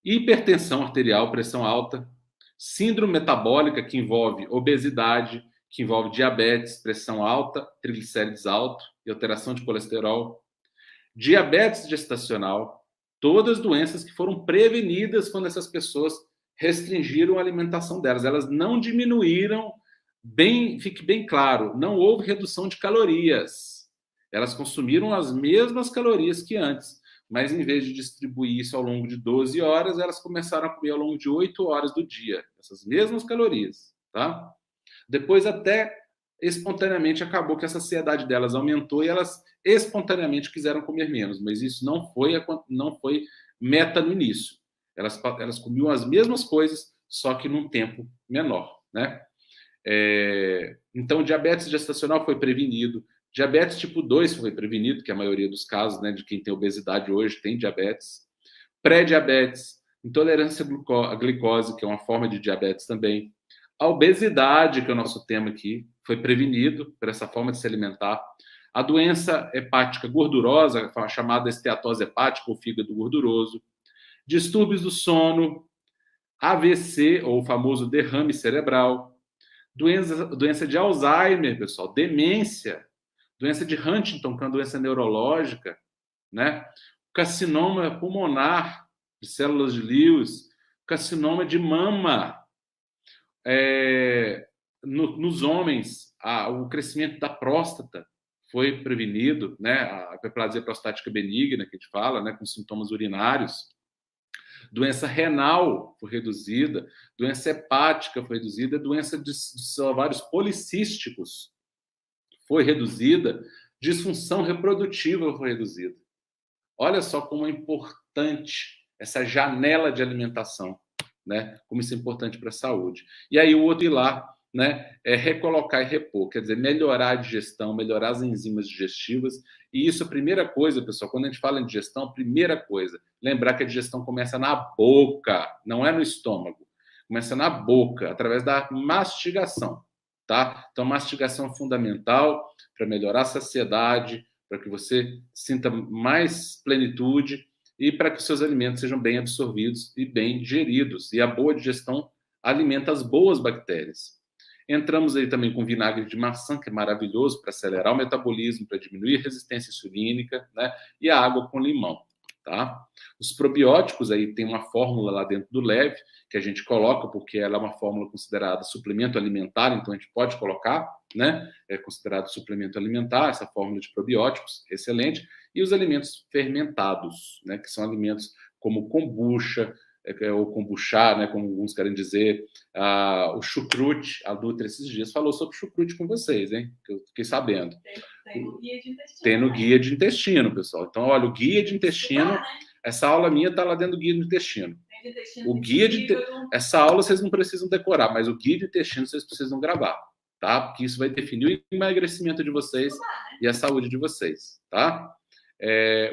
Hipertensão arterial, pressão alta. Síndrome metabólica, que envolve obesidade, que envolve diabetes, pressão alta, triglicérides alto e alteração de colesterol. Diabetes gestacional, todas doenças que foram prevenidas quando essas pessoas restringiram a alimentação delas. Elas não diminuíram, fique bem claro, não houve redução de calorias. Elas consumiram as mesmas calorias que antes, mas em vez de distribuir isso ao longo de 12 horas, elas começaram a comer ao longo de 8 horas do dia, essas mesmas calorias, tá? Depois até espontaneamente acabou que a saciedade delas aumentou e elas espontaneamente quiseram comer menos, mas isso não foi meta no início. Elas comiam as mesmas coisas, só que num tempo menor, né? Então, diabetes gestacional foi prevenido, diabetes tipo 2 foi prevenido, que é a maioria dos casos, né, de quem tem obesidade hoje tem diabetes, pré-diabetes, intolerância à glicose, que é uma forma de diabetes também, a obesidade, que é o nosso tema aqui, foi prevenido por essa forma de se alimentar, a doença hepática gordurosa, a chamada esteatose hepática, ou fígado gorduroso, distúrbios do sono, AVC, ou o famoso derrame cerebral, doença de Alzheimer, pessoal, demência, doença de Huntington, que é uma doença neurológica, né? Carcinoma pulmonar, de células de Lewis, carcinoma de mama. Nos homens, o crescimento da próstata foi prevenido, né? A hiperplasia prostática benigna, que a gente fala, né? Com sintomas urinários. Doença renal foi reduzida, doença hepática foi reduzida, doença dos ovários policísticos foi reduzida, disfunção reprodutiva foi reduzida. Olha só como é importante essa janela de alimentação, né? Como isso é importante para a saúde. E aí o outro pilar, né, é recolocar e repor, quer dizer, melhorar a digestão, melhorar as enzimas digestivas. E isso, a primeira coisa, pessoal, quando a gente fala em digestão, a primeira coisa, lembrar que a digestão começa na boca, não é no estômago. Começa na boca, através da mastigação, tá? Então, mastigação é fundamental para melhorar a saciedade, para que você sinta mais plenitude e para que os seus alimentos sejam bem absorvidos e bem digeridos. E a boa digestão alimenta as boas bactérias. Entramos aí também com vinagre de maçã, que é maravilhoso para acelerar o metabolismo, para diminuir a resistência insulínica, né? E a água com limão, tá? Os probióticos aí tem uma fórmula lá dentro do Leve, que a gente coloca porque ela é uma fórmula considerada suplemento alimentar, então a gente pode colocar, né? É considerado suplemento alimentar, essa fórmula de probióticos, excelente. E os alimentos fermentados, né? Que são alimentos como kombucha, ou kombucha, né? Como alguns querem dizer, o chucrute. A Dutra esses dias falou sobre chucrute com vocês, hein? Que eu fiquei sabendo. Tem no guia de intestino. Tem no guia de intestino, pessoal. Então, olha, o guia de intestino Essa aula minha está lá dentro do guia do intestino. O guia de essa aula vocês não precisam decorar, mas o guia de intestino vocês precisam gravar, tá? Porque isso vai definir o emagrecimento de vocês e a saúde de vocês, tá?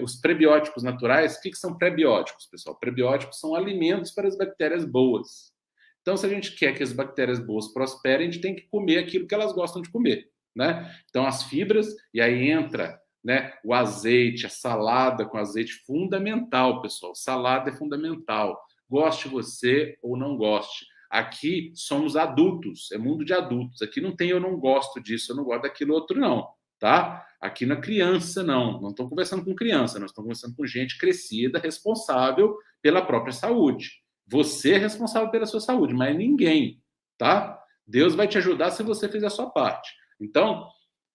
Os prebióticos naturais, o que são prebióticos, pessoal? Prebióticos são alimentos para as bactérias boas. Então, se a gente quer que as bactérias boas prosperem, a gente tem que comer aquilo que elas gostam de comer, né? Então, as fibras, e aí entra, né, o azeite, a salada com azeite, fundamental, pessoal. Salada é fundamental. Goste você ou não goste. Aqui somos adultos, é mundo de adultos. Aqui não tem eu não gosto disso, eu não gosto daquilo outro, não, tá? Aqui não é criança, não. Não estão conversando com criança, nós estamos conversando com gente crescida, responsável pela própria saúde. Você é responsável pela sua saúde, mas ninguém, tá? Deus vai te ajudar se você fizer a sua parte. Então,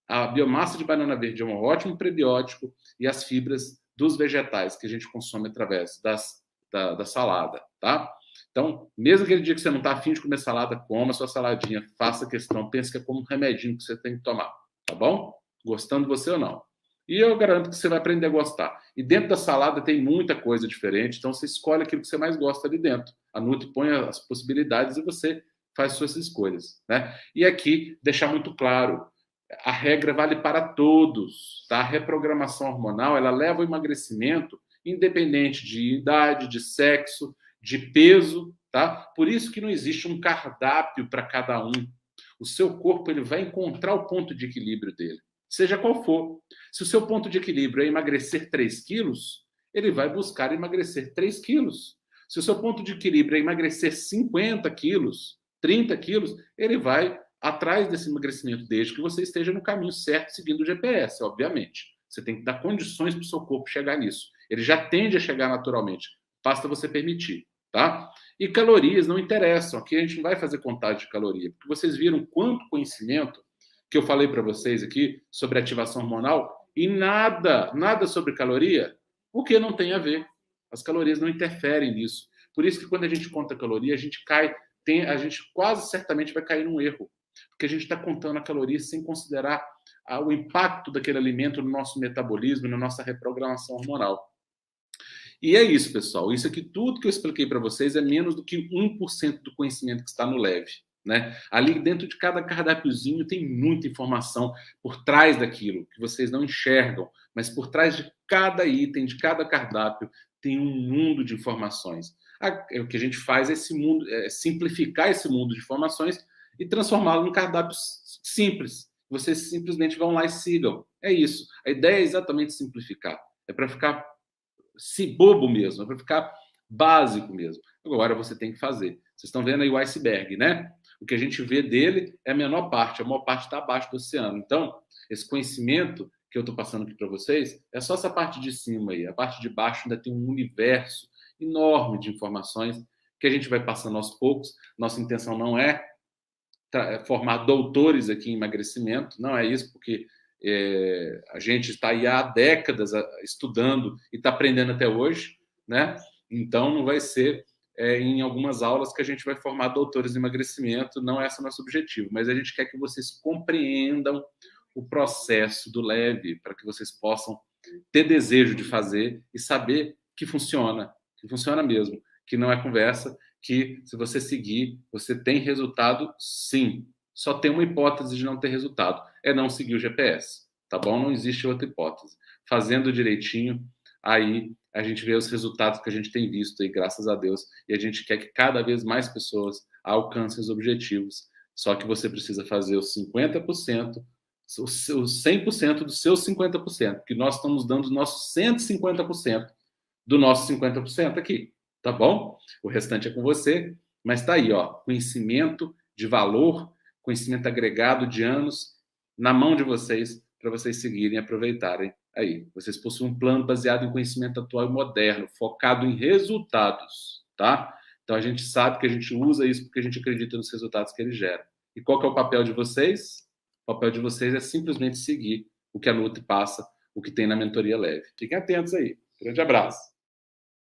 a biomassa de banana verde é um ótimo prebiótico e as fibras dos vegetais que a gente consome através da salada, tá? Então, mesmo aquele dia que você não está afim de comer salada, coma a sua saladinha, faça questão, pense que é como um remedinho que você tem que tomar, tá bom? Gostando de você ou não. E eu garanto que você vai aprender a gostar. E dentro da salada tem muita coisa diferente, então você escolhe aquilo que você mais gosta ali dentro. A Nutri põe as possibilidades e você faz suas escolhas, né? E aqui, deixar muito claro, a regra vale para todos, tá? A reprogramação hormonal, ela leva ao emagrecimento independente de idade, de sexo, de peso, tá? Por isso que não existe um cardápio para cada um. O seu corpo ele vai encontrar o ponto de equilíbrio dele, seja qual for. Se o seu ponto de equilíbrio é emagrecer 3 quilos, ele vai buscar emagrecer 3 quilos. Se o seu ponto de equilíbrio é emagrecer 50 quilos, 30 quilos, ele vai atrás desse emagrecimento, desde que você esteja no caminho certo, seguindo o GPS, obviamente. Você tem que dar condições para o seu corpo chegar nisso. Ele já tende a chegar naturalmente, basta você permitir, tá? E calorias não interessam. Aqui a gente não vai fazer contagem de caloria, porque vocês viram quanto conhecimento que eu falei para vocês aqui sobre ativação hormonal e nada sobre caloria, porque não tem a ver. As calorias não interferem nisso. Por isso que quando a gente conta caloria, a gente quase certamente vai cair num erro, porque a gente está contando a caloria sem considerar o impacto daquele alimento no nosso metabolismo, na nossa reprogramação hormonal. E é isso, pessoal. Isso aqui, tudo que eu expliquei para vocês é menos do que 1% do conhecimento que está no Leve, né? Ali dentro de cada cardápiozinho tem muita informação por trás daquilo que vocês não enxergam, mas por trás de cada item, de cada cardápio, tem um mundo de informações. O que a gente faz é simplificar esse mundo de informações e transformá-lo num cardápio simples. Vocês simplesmente vão lá e sigam. É isso. A ideia é exatamente simplificar. É para ficar bobo mesmo, é para ficar básico mesmo. Agora você tem que fazer. Vocês estão vendo aí o iceberg, né? O que a gente vê dele é a menor parte está abaixo do oceano. Então, esse conhecimento que eu estou passando aqui para vocês é só essa parte de cima aí. A parte de baixo ainda tem um universo enorme de informações que a gente vai passando aos poucos. Nossa intenção não é formar doutores aqui em emagrecimento, não é isso, porque a gente está aí há décadas estudando e está aprendendo até hoje, né? Então, não vai ser em algumas aulas que a gente vai formar doutores em emagrecimento, não é esse o nosso objetivo, mas a gente quer que vocês compreendam o processo do Leve, para que vocês possam ter desejo de fazer e saber que funciona mesmo, que não é conversa, que se você seguir, você tem resultado, sim. Só tem uma hipótese de não ter resultado, é não seguir o GPS, tá bom? Não existe outra hipótese. Fazendo direitinho, aí a gente vê os resultados que a gente tem visto aí, graças a Deus, e a gente quer que cada vez mais pessoas alcancem os objetivos. Só que você precisa fazer os 50%, os 100% dos seus 50%, porque nós estamos dando os nossos 150% do nosso 50% aqui, tá bom? O restante é com você, mas tá aí, ó, conhecimento de valor, conhecimento agregado de anos na mão de vocês, para vocês seguirem e aproveitarem aí. Vocês possuem um plano baseado em conhecimento atual e moderno, focado em resultados, tá? Então a gente sabe que a gente usa isso porque a gente acredita nos resultados que ele gera. E qual que é o papel de vocês? O papel de vocês é simplesmente seguir o que a Nutri passa, o que tem na mentoria Leve. Fiquem atentos aí. Grande abraço.